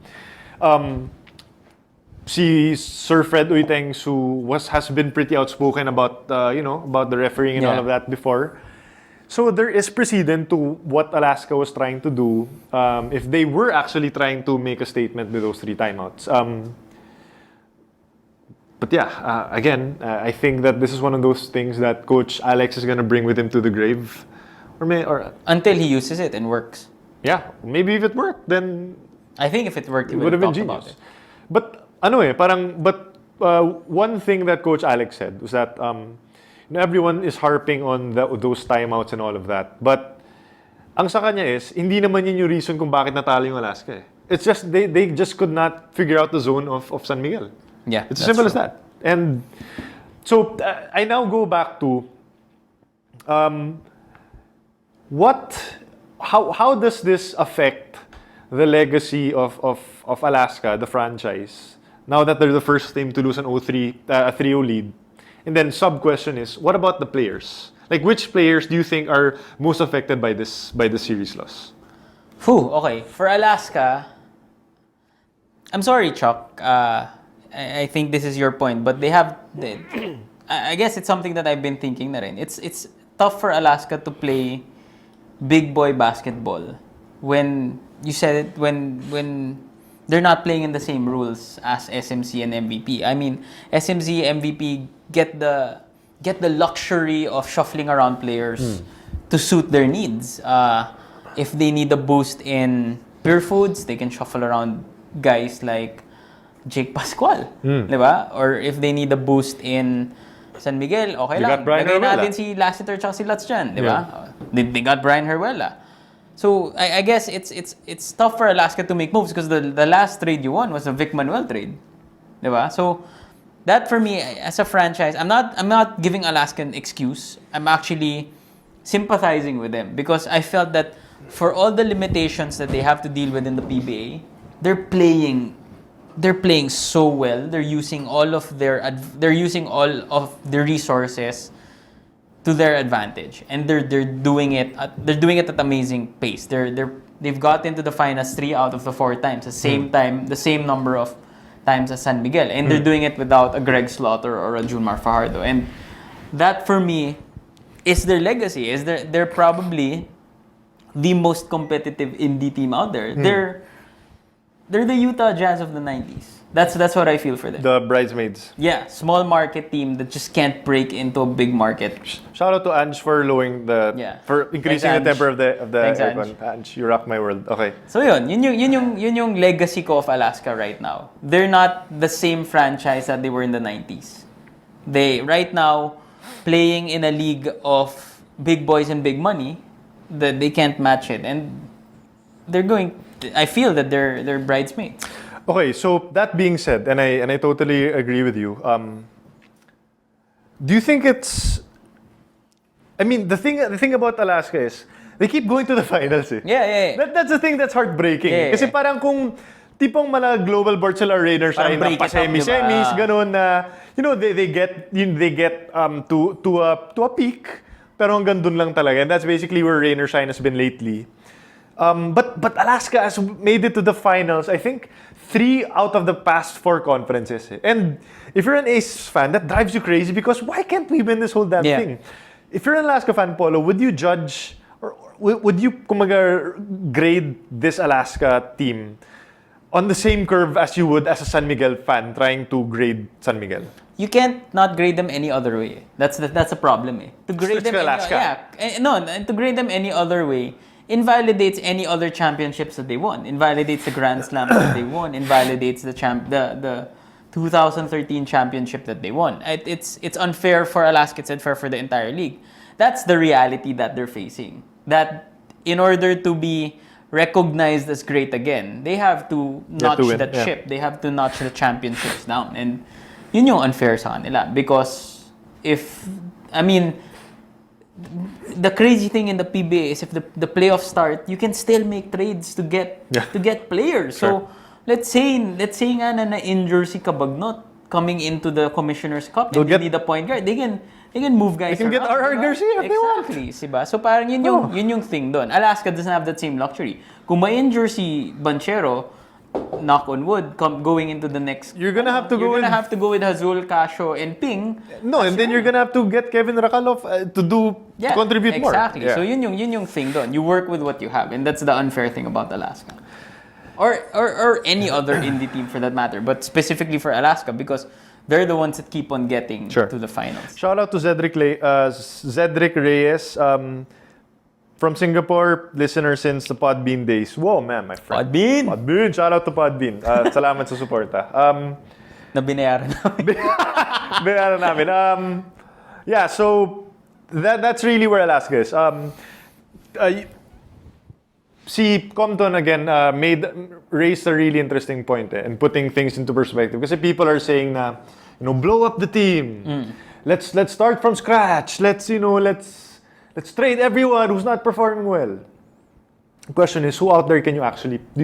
S2: Si Sir Fred Uytengs, who has been pretty outspoken about about the refereeing and all of that before. So there is precedent to what Alaska was trying to do if they were actually trying to make a statement with those 3 timeouts. But yeah, again, I think that this is one of those things that Coach Alex is going to bring with him to the grave. Or
S3: until he uses it and works.
S2: Yeah, maybe if it worked, then
S3: I think if it worked, he
S2: would have been
S3: talked about
S2: genius.
S3: it.
S2: But one thing that Coach Alex said was that everyone is harping on those timeouts and all of that. But ang sa kanya is, hindi naman yun yung reason kung bakit natalo yung Alaska. It's just, they just could not figure out the zone of San Miguel.
S3: Yeah,
S2: it's as simple as that. And so I now go back to how does this affect the legacy of Alaska, the franchise, now that they're the first team to lose an 3-0 lead? And then sub-question is, what about the players? Like, which players do you think are most affected by this series loss?
S3: Okay. For Alaska, I'm sorry, Chuck. I think this is your point, but I guess it's something that I've been thinking na rin. It's tough for Alaska to play big boy basketball when you said it, when they're not playing in the same rules as SMC and MVP. I mean, SMC, MVP get the luxury of shuffling around players to suit their needs. If they need a boost in pure foods, they can shuffle around guys like Jake Pascual, di ba? Or if they need a boost in San Miguel, okay
S2: They
S3: lang.
S2: got Brian
S3: Lagay
S2: Herwela.
S3: natin si Lassiter tsaka si Lutz dyan, di ba? They got Brian Herwela. So I guess it's tough for Alaska to make moves because the last trade you won was a Vic Manuel trade, di ba? So that for me as a franchise, I'm not giving Alaska an excuse. I'm actually sympathizing with them because I felt that for all the limitations that they have to deal with in the PBA, they're playing so well. They're using all of their resources to their advantage, and they're doing it at an amazing pace. They've got into the finals 3 out of the 4 times, the same number of times as San Miguel, and they're doing it without a Greg Slaughter or a Junmar Fajardo, and that for me is their legacy. They're probably the most competitive indie team out there. They're the Utah Jazz of the 90s. That's what I feel for them.
S2: The bridesmaids.
S3: Yeah, small market team that just can't break into a big market.
S2: Shout out to Ange for lowering for increasing
S3: Thanks,
S2: the temper of the
S3: Thanks,
S2: aircon. Ange, you rock my world. Okay.
S3: So yun yung legacy ko of Alaska right now. They're not the same franchise that they were in the 90s. They right now playing in a league of big boys and big money that they can't match it, and I feel that they're bridesmaids.
S2: Okay, so that being said, and I totally agree with you. Do you think it's? I mean, the thing about Alaska is they keep going to the finals. Eh.
S3: Yeah.
S2: That's the thing that's heartbreaking.
S3: Yeah.
S2: Kasi parang kung tipong mga global board sila Raiders ay
S3: Parang break it up,
S2: pa-semis,
S3: diba?
S2: ganun na, they get to a peak, pero hanggang dun lang talaga. And that's basically where Rain or Shine has been lately. But Alaska has made it to the finals, I think, 3 out of the past 4 conferences. Eh. And if you're an Ace fan, that drives you crazy because why can't we win this whole damn thing? If you're an Alaska fan, Polo, would you judge or would you grade this Alaska team on the same curve as you would as a San Miguel fan trying to grade San Miguel?
S3: You can't not grade them any other way. That's a problem. Eh. To grade them
S2: Alaska.
S3: to grade them any other way invalidates any other championships that they won. Invalidates the Grand Slam that they won. Invalidates the 2013 championship that they won. It's unfair for Alaska. It's unfair for the entire league. That's the reality that they're facing. That in order to be recognized as great again, they have to notch that ship. They have to notch the championships down. And yun yung unfair sa kanila. Because the crazy thing in the PBA is if the playoffs start, you can still make trades to get players.
S2: Sure.
S3: So let's say nga na injure si Cabagnot coming into the Commissioner's Cup and they need a point guard, they can move guys.
S2: They can get RR Garcia if they want.
S3: Exactly, diba? So parang yun yung thing doon. Alaska doesn't have that same luxury. Kung ma-injure si Banchero, knock on wood, going into the next...
S2: You're gonna have to go
S3: with Hazul, Casio, and Ping.
S2: No, and then you're gonna have to get Kevin Rakalov to contribute more.
S3: Exactly.
S2: Yeah.
S3: So yun yung thing doon. You work with what you have, and that's the unfair thing about Alaska. Or any other indie team for that matter, but specifically for Alaska because they're the ones that keep on getting to the finals.
S2: Shout out to Zedric Reyes. From Singapore, listener since the Podbean days. Whoa, man, my friend. Podbean! Shout out to Podbean. Salamat sa suporta.
S3: Na binayaran namin.
S2: Binayaran namin. Yeah, so that's really where Alaska is. Si Compton again raised a really interesting point and putting things into perspective. Kasi people are saying na, blow up the team. Let's start from scratch. Let's trade everyone who's not performing well. The question is, who out there do you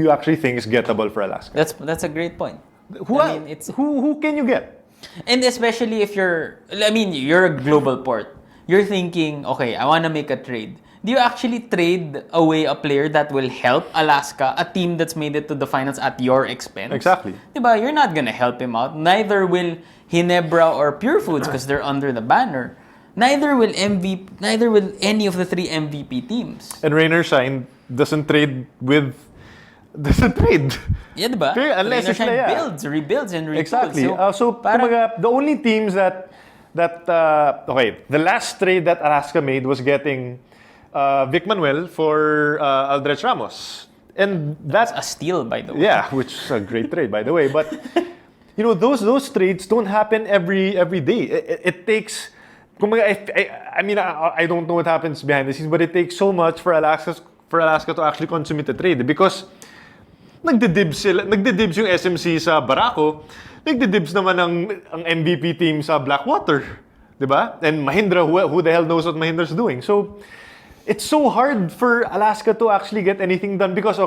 S2: actually think is gettable for Alaska?
S3: That's a great point.
S2: Who can you get?
S3: And especially if you're a global port. You're thinking, okay, I want to make a trade. Do you actually trade away a player that will help Alaska, a team that's made it to the finals at your expense?
S2: Exactly.
S3: Diba? You're not gonna help him out. Neither will Ginebra or Pure Foods because they're under the banner. Neither will any of the three MVP teams.
S2: And Rainer Shine doesn't trade.
S3: Yeah, diba?
S2: Unless
S3: Rainer Shine
S2: it's
S3: rebuilds and retools.
S2: Exactly. So kumbaga, the only teams that the last trade that Alaska made was getting Vic Manuel for Aldrich Ramos. And that's
S3: a steal, by the way.
S2: Yeah, which is a great trade, by the way. But those trades don't happen every day. It takes. I don't know what happens behind the scenes, but it takes so much for Alaska to actually consummate a trade because nagdidibs yung SMC sa Barako, nagdidibs naman ang MVP team sa Blackwater, diba? And Mahindra, who the hell knows what Mahindra's doing? So it's so hard for Alaska to actually get anything done because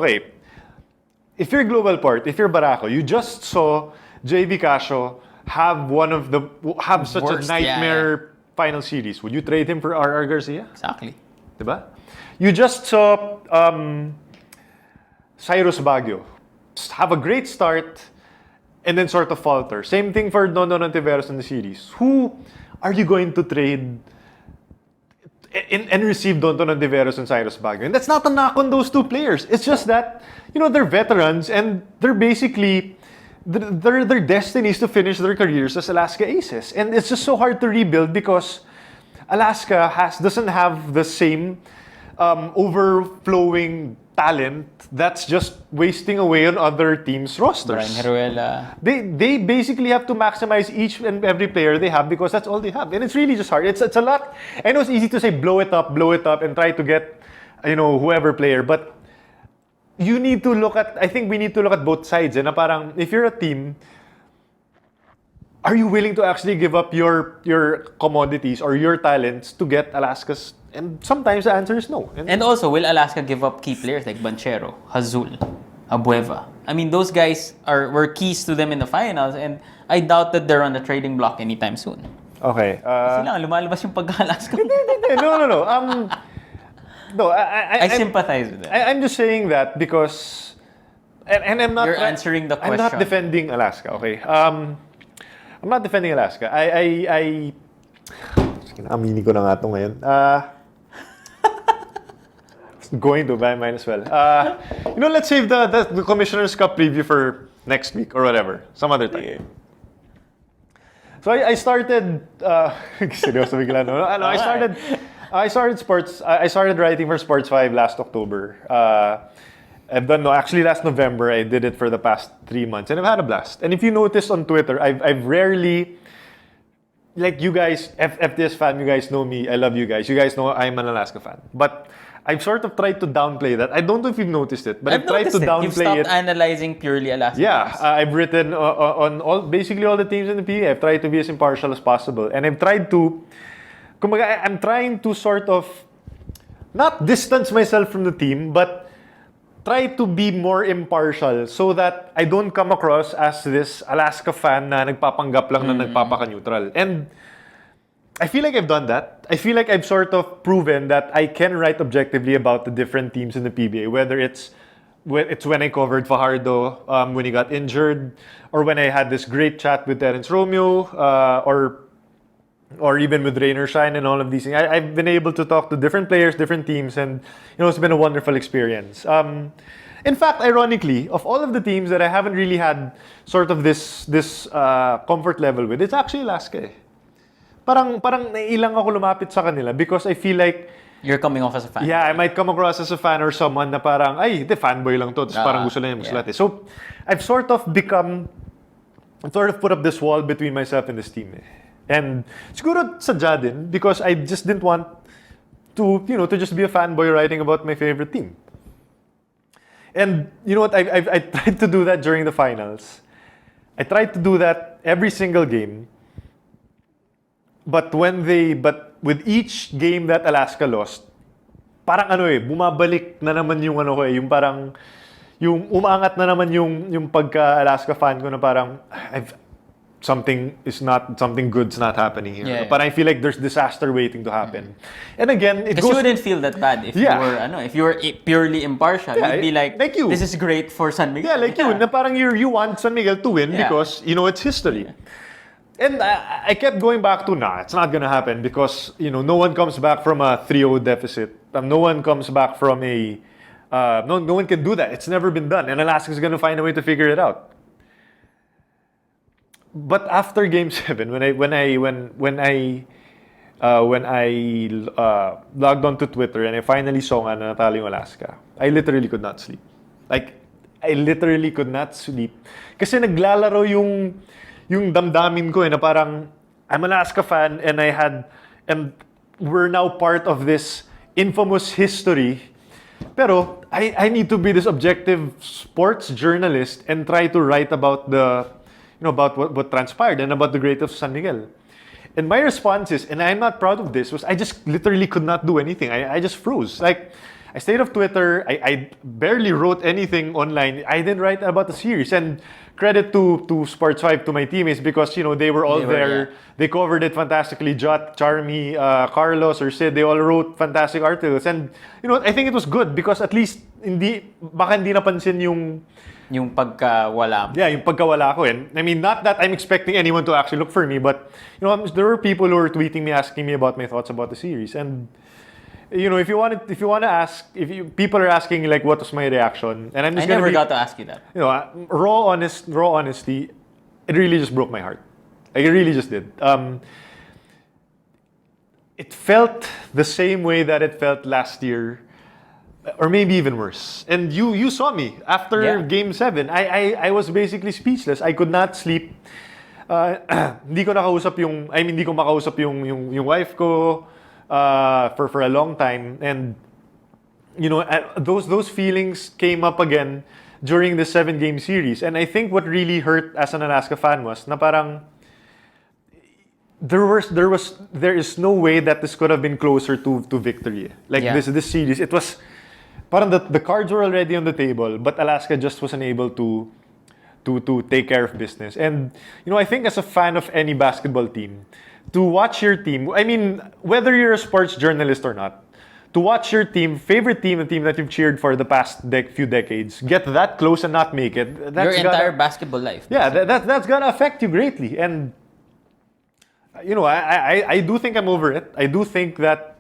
S2: if you're Global Port, if you're Barako, you just saw JV Casio have such a nightmare final series. Would you trade him for RR Garcia?
S3: Exactly.
S2: Diba? You just saw Cyrus Baguio have a great start and then sort of falter. Same thing for Don Ontiveros in the series. Who are you going to trade and receive Don Ontiveros and Cyrus Baguio? And that's not a knock on those two players. It's just that, they're veterans and they're basically... Their destiny is to finish their careers as Alaska Aces. And it's just so hard to rebuild because Alaska doesn't have the same overflowing talent that's just wasting away on other teams' rosters.
S3: Brian Heruela.
S2: They basically have to maximize each and every player they have because that's all they have. And it's really just hard. It's a lot. I know it's easy to say blow it up and try to get whoever player, but we need to look at both sides. Na parang, if you're a team, are you willing to actually give up your commodities or your talents to get Alaska's? And sometimes the answer is no.
S3: And also, will Alaska give up key players like Banchero, Hazul, Abueva? I mean, those guys were keys to them in the finals, and I doubt that they're on the trading block anytime soon.
S2: Okay.
S3: Kasi lang, lumalabas yung pagka-Alaska.
S2: No. No,
S3: I sympathize with that.
S2: I'm just saying that because, and I'm not.
S3: You're answering the question.
S2: I'm not defending Alaska. Okay. I'm not defending Alaska. Aminin ko na nga ito ngayon. Going to, but I might as well. Let's save the Commissioner's Cup preview for next week or whatever, some other time.
S3: Yeah.
S2: So I started. Seryoso bigla no. I started sports. I started writing for Sports 5 last October. I've done actually last November. I did it for the past 3 months, and I've had a blast. And if you noticed on Twitter, I've rarely, like you guys, FTS fan, you guys know me. I love you guys. You guys know I'm an Alaska fan. But I've sort of tried to downplay that. I don't know if you've noticed it, but I've tried to downplay
S3: You've stopped
S2: it.
S3: analyzing purely Alaska.
S2: Yeah, I've written on basically all the teams in the PBA. I've tried to be as impartial as possible, and I've tried to kumbaga, I'm trying to sort of not distance myself from the team, but try to be more impartial so that I don't come across as this Alaska fan na nagpapanggap lang na nagpapaka-neutral. And I feel like I've done that. I feel like I've sort of proven that I can write objectively about the different teams in the PBA, whether it's when I covered Fajardo when he got injured, or when I had this great chat with Terence Romeo, or even with Rainer Shine and all of these things. I've been able to talk to different players, different teams, and it's been a wonderful experience. In fact, ironically, of all of the teams that I haven't really had sort of this comfort level with, it's actually Alaska. Parang naiilang ako lumapit sa kanila because I feel like
S3: you're coming off as a fan.
S2: Yeah, I might come across as a fan or someone na parang, ay, fanboy lang to. Tapos parang gusto lang yung lahat. So, I've sort of put up this wall between myself and this team. And siguro sadya din because I just didn't want to just be a fanboy writing about my favorite team. And you know what? I tried to do that during the finals. I tried to do that every single game. But with each game that Alaska lost, parang bumabalik na naman yung yung parang yung umaangat na naman yung pagka-Alaska fan ko na parang something good's not happening here.
S3: Yeah.
S2: But I feel like there's disaster waiting to happen. And again,
S3: because you wouldn't feel that bad if you were purely impartial. You'd be like you. This is great for San Miguel.
S2: Yeah, you. Na parang you want San Miguel to win because it's history. Yeah. And I kept going back to, it's not gonna happen because no one comes back from a 3-0 deficit. No one comes back from no one can do that. It's never been done, and Alaska's gonna find a way to figure it out. But after Game 7, when I logged onto Twitter and I finally saw nga na natalo yung Alaska, I literally could not sleep. Like, I literally could not sleep. Kasi naglalaro yung damdamin ko na parang I'm an Alaska fan and we're now part of this infamous history. Pero I need to be this objective sports journalist and try to write about about what transpired and about the great of San Miguel. And my response is, and I'm not proud of this, was I just literally could not do anything. I just froze. Like, I stayed off Twitter. I barely wrote anything online. I didn't write about the series. And credit to Sports 5, to my teammates, because they were all there. Yeah. They covered it fantastically. Jot, Charmy, Carlos, or Sid, they all wrote fantastic articles. And I think it was good because at least baka hindi napansin
S3: yung pagkawala.
S2: Yeah, yung pagkawala ko. And I mean, not that I'm expecting anyone to actually look for me, but there were people who were tweeting me, asking me about my thoughts about the series. And if you want to ask, people are asking like what was my reaction, and I'm just
S3: never got to ask you that.
S2: Raw honesty, it really just broke my heart. Like, it really just did. It felt the same way that it felt last year, or maybe even worse. And you saw me after Game 7. I was basically speechless. I could not sleep. Hindi ko makausap yung wife ko for a long time. And those feelings came up again during the 7-game series. And I think what really hurt as an Alaska fan was na parang there is no way that this could have been closer to victory. Like this series, it was parang the cards were already on the table, but Alaska just wasn't able to take care of business. And I think as a fan of any basketball team, to watch your team, I mean, whether you're a sports journalist or not, to watch your favorite team, the team that you've cheered for the past few decades, get that close and not make it,
S3: your entire basketball life.
S2: Yeah, that's gonna affect you greatly. And I do think I'm over it. I do think that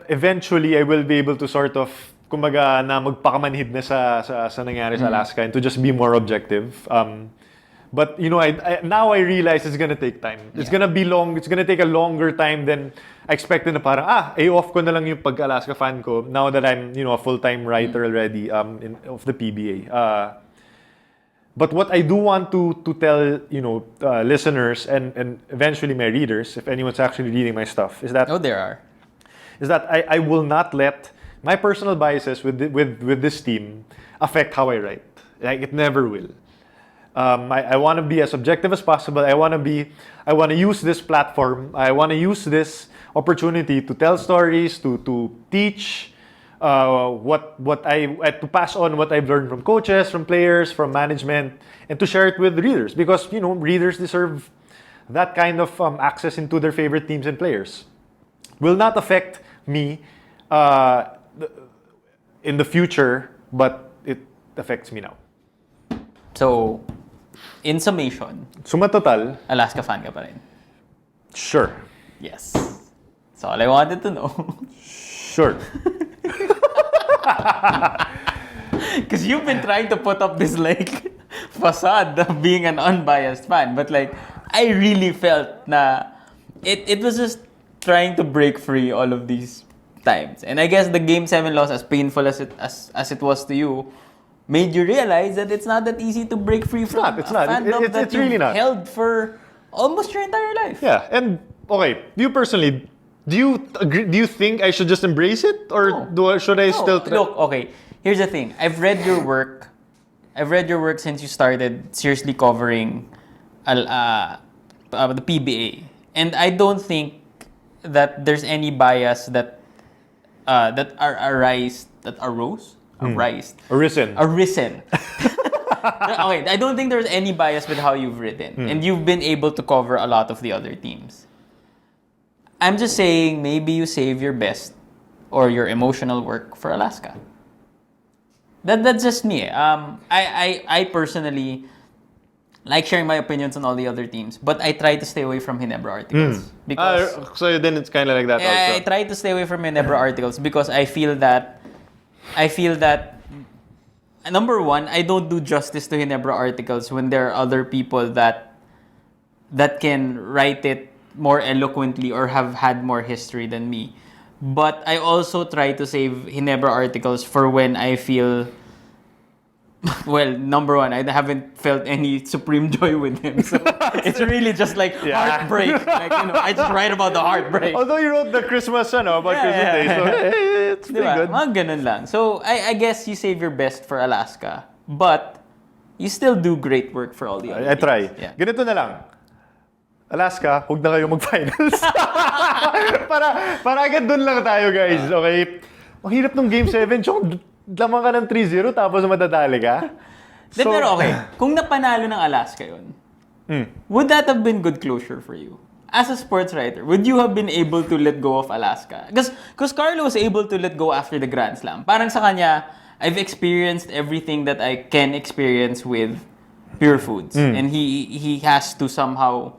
S2: eventually I will be able to sort of, kumbaga, na magpakamanhid na sa nangyari sa Alaska and to just be more objective. But now I realize it's gonna take time. It's gonna be long. It's gonna take a longer time than I expected. Na parang off ko na lang yung pag-Alaska fan ko. Now that I'm a full-time writer already of the PBA. But what I do want to tell listeners and eventually my readers, if anyone's actually reading my stuff, is that
S3: there are.
S2: Is that I will not let my personal biases with this team affect how I write. Like, it never will. I want to be as objective as possible. I want to use this platform. I want to use this opportunity to tell stories, to teach, to pass on what I've learned from coaches, from players, from management, and to share it with readers, because readers deserve that kind of access into their favorite teams and players. Will not affect me in the future, but it affects me now.
S3: So, in summation,
S2: Suma total,
S3: Alaska fan ka pa rin.
S2: sure.
S3: Yes. That's all I wanted to know.
S2: Sure.
S3: Because you've been trying to put up this facade of being an unbiased fan, but I really felt na it was just trying to break free all of these times. And I guess the Game 7 loss, as painful as it was to you, made you realize that it's not that easy to break free from
S2: It's
S3: a
S2: not.
S3: fandom that
S2: It's really
S3: you've
S2: not.
S3: held for almost your entire life.
S2: Yeah, and okay, you personally, do you think I should just embrace it, or should I still try?
S3: Look, okay. Here's the thing. I've read your work. Since you started seriously covering the PBA, and I don't think that there's any bias that
S2: Arisen.
S3: Okay, I don't think there's any bias with how you've written, and you've been able to cover a lot of the other teams. I'm just saying, maybe you save your best or your emotional work for Alaska. That's just me. I personally like sharing my opinions on all the other teams, but I try to stay away from Hinebra articles because
S2: So then it's kind of like that
S3: I
S2: also.
S3: try to stay away from Hinebra articles because I feel that number one, I don't do justice to Hinebra articles when there are other people that can write it more eloquently or have had more history than me. But I also try to save Hinebra articles for when I feel, well, number one, I haven't felt any supreme joy with him. So it's really just heartbreak. I just write about the heartbreak.
S2: Although you wrote the Christmas about Christmas Day, so it's pretty
S3: Diba?
S2: good.
S3: Mga ganun lang. So I guess you save your best for Alaska, but you still do great work for all the other
S2: I try.
S3: teams. Yeah.
S2: Ganito na lang. Alaska, huwag na kayo mag-finals. para agad dun lang tayo, guys. Okay? Ang hirap ng Game 7. Chong, lamang ka ng 3-0 tapos madadali ka.
S3: Pero okay, kung napanalo ng Alaska yun, would that have been good closure for you? As a sports writer, would you have been able to let go of Alaska? Because Carlo was able to let go after the Grand Slam. Parang sa kanya, I've experienced everything that I can experience with Pure Foods. And he has to somehow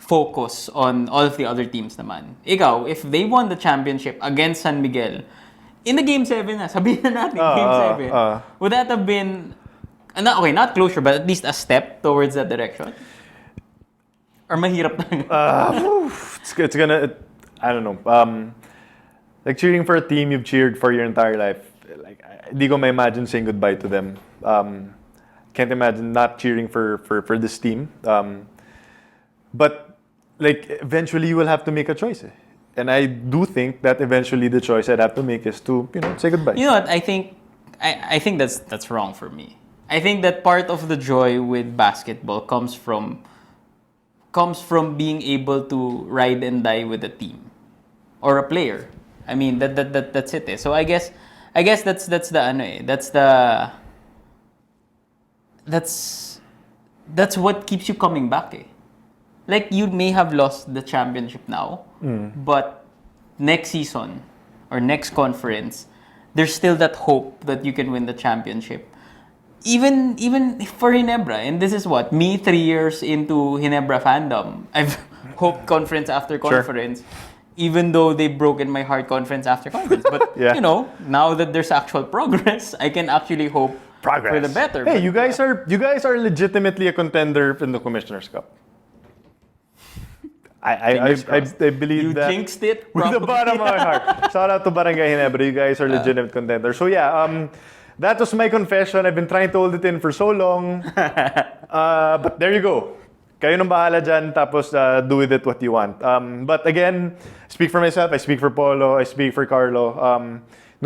S3: focus on all of the other teams naman. Ikaw, if they won the championship against San Miguel, in the Game 7 na, sabihin na natin, Game 7, would that have been, not closure, but at least a step towards that direction? Or mahirap na?
S2: It's gonna, I don't know. Like cheering for a team you've cheered for your entire life. Like, hindi ko ma-imagine saying goodbye to them. Can't imagine not cheering for this team. But like eventually you will have to make a choice. And I do think that eventually the choice I'd have to make is to, say goodbye.
S3: You know what? I think that's wrong for me. I think that part of the joy with basketball comes from being able to ride and die with a team or a player. I mean that's it. So I guess that's what keeps you coming back. Like you may have lost the championship now, but next season or next conference, there's still that hope that you can win the championship. Even for Hinebra, and this is what, me 3 years into Hinebra fandom, I've hoped conference after conference, even though they've broken my heart conference after conference. But now that there's actual progress, I can actually hope for the better.
S2: Hey, you guys are legitimately a contender in the Commissioner's Cup. I believe
S3: you
S2: that
S3: jinxed it
S2: with the bottom of my heart. Shout out to Barangay Hinebra. You guys are legitimate contenders. So yeah, that was my confession. I've been trying to hold it in for so long. But there you go. Kayo nang bahala dyan, tapos do with it what you want. But again, I speak for myself, I speak for Polo, I speak for Carlo.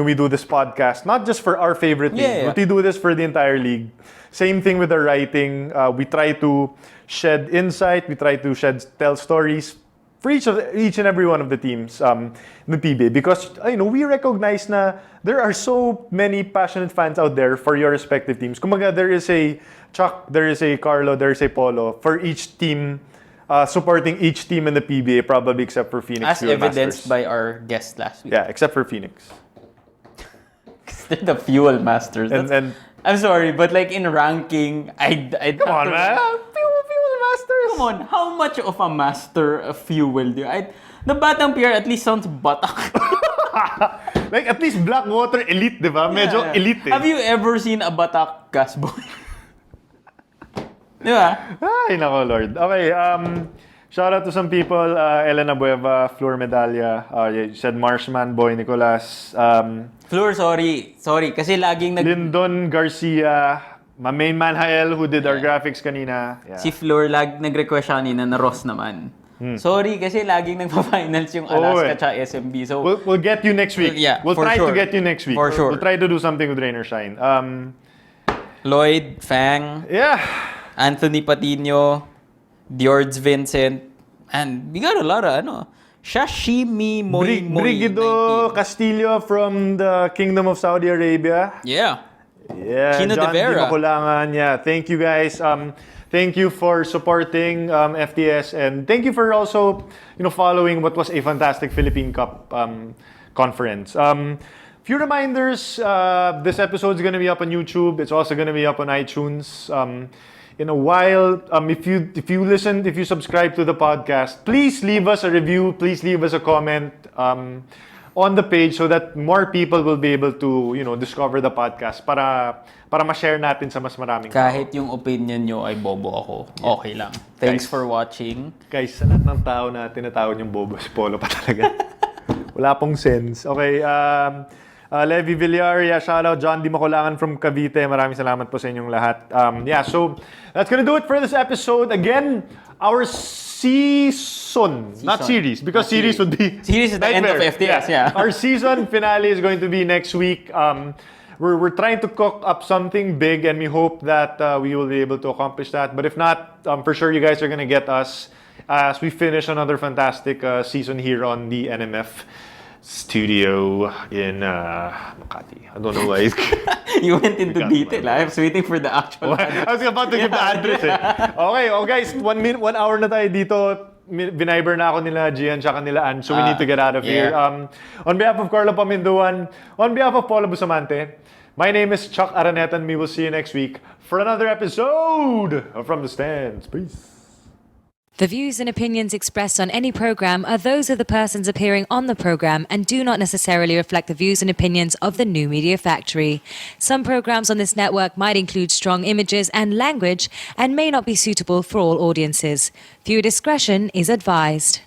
S2: we do this podcast, not just for our favorite team, but we do this for the entire league. Same thing with our writing. We try to shed insight. We try to tell stories for each and every one of the teams in the PBA, because we recognize na there are so many passionate fans out there for your respective teams. Kumaga, there is a Chuck, there is a Carlo, there is a Polo for each team, supporting each team in the PBA, probably except for Phoenix.
S3: As evidenced by our guest last week.
S2: Yeah, except for Phoenix.
S3: They're the Fuel Masters.
S2: And
S3: I'm sorry, but like in ranking, I'd
S2: come on, man. Fuel Masters.
S3: Come on, how much of a master of Fuel do you? The Batang PR at least sounds batak.
S2: Like at least Blackwater elite, di ba? Medyo elite.
S3: Have you ever seen a batak gas boy? Di ba?
S2: Ay, nako, Lord. Okay, shout out to some people. Elena Bueva, Flor Medalla, you said Marshman, Boy Nicolas.
S3: Flor, sorry. Kasi laging
S2: Lyndon Garcia, my main man Hael, who did our graphics kanina. Yeah.
S3: Si Flor nag-request siya kanina na Ross naman. Sorry, kasi laging nagpa-finals yung Alaska at SMB. So
S2: we'll get you next week.
S3: Yeah,
S2: we'll try to get you next week.
S3: For sure.
S2: We'll try to do something with Rain or Shine.
S3: Lloyd, Fang,
S2: yeah,
S3: Anthony Patino, George Vincent, and we got a lot of Sashimi Moy
S2: Brigido Castillo from the Kingdom of Saudi Arabia.
S3: Yeah.
S2: John
S3: Chino De Vera.
S2: Di Makulangan. Yeah, thank you guys. Thank you for supporting FTS, and thank you for also following what was a fantastic Philippine Cup conference. Few reminders: this episode is going to be up on YouTube. It's also going to be up on iTunes. In a while, if you subscribe to the podcast, please leave us a review. Please leave us a comment on the page so that more people will be able to discover the podcast para ma-share natin sa mas maraming tao.
S3: Kahit yung opinion nyo ay bobo ako, okay lang. Thanks for watching.
S2: Guys, sa lahat ng tao na tinatawag yung bobo, si Polo pa talaga. Wala pong sense. Okay, Levi Villar, shout out. John Di Makulangan from Cavite. Maraming salamat po sa inyong lahat. So that's gonna do it for this episode. Again, our season. Not series, because series would be
S3: series is the end of FTS. Yeah.
S2: Our season finale is going to be next week. We're trying to cook up something big, and we hope that we will be able to accomplish that. But if not, for sure you guys are gonna get us as we finish another fantastic season here on the NMF studio in Makati. I don't know why.
S3: You went into detail. I was waiting for the actual
S2: address. I was about to give the address. Okay, guys, 1 hour na tayo dito. Biniber na ako nila Gian tsaka nila Ann, so we need to get out of here. On behalf of Carlo Paminduan, on behalf of Paulo Bustamante, my name is Chuck Araneta, and we will see you next week for another episode of From the Stands. Peace.
S4: The views and opinions expressed on any program are those of the persons appearing on the program and do not necessarily reflect the views and opinions of the New Media Factory. Some programs on this network might include strong images and language and may not be suitable for all audiences. Viewer discretion is advised.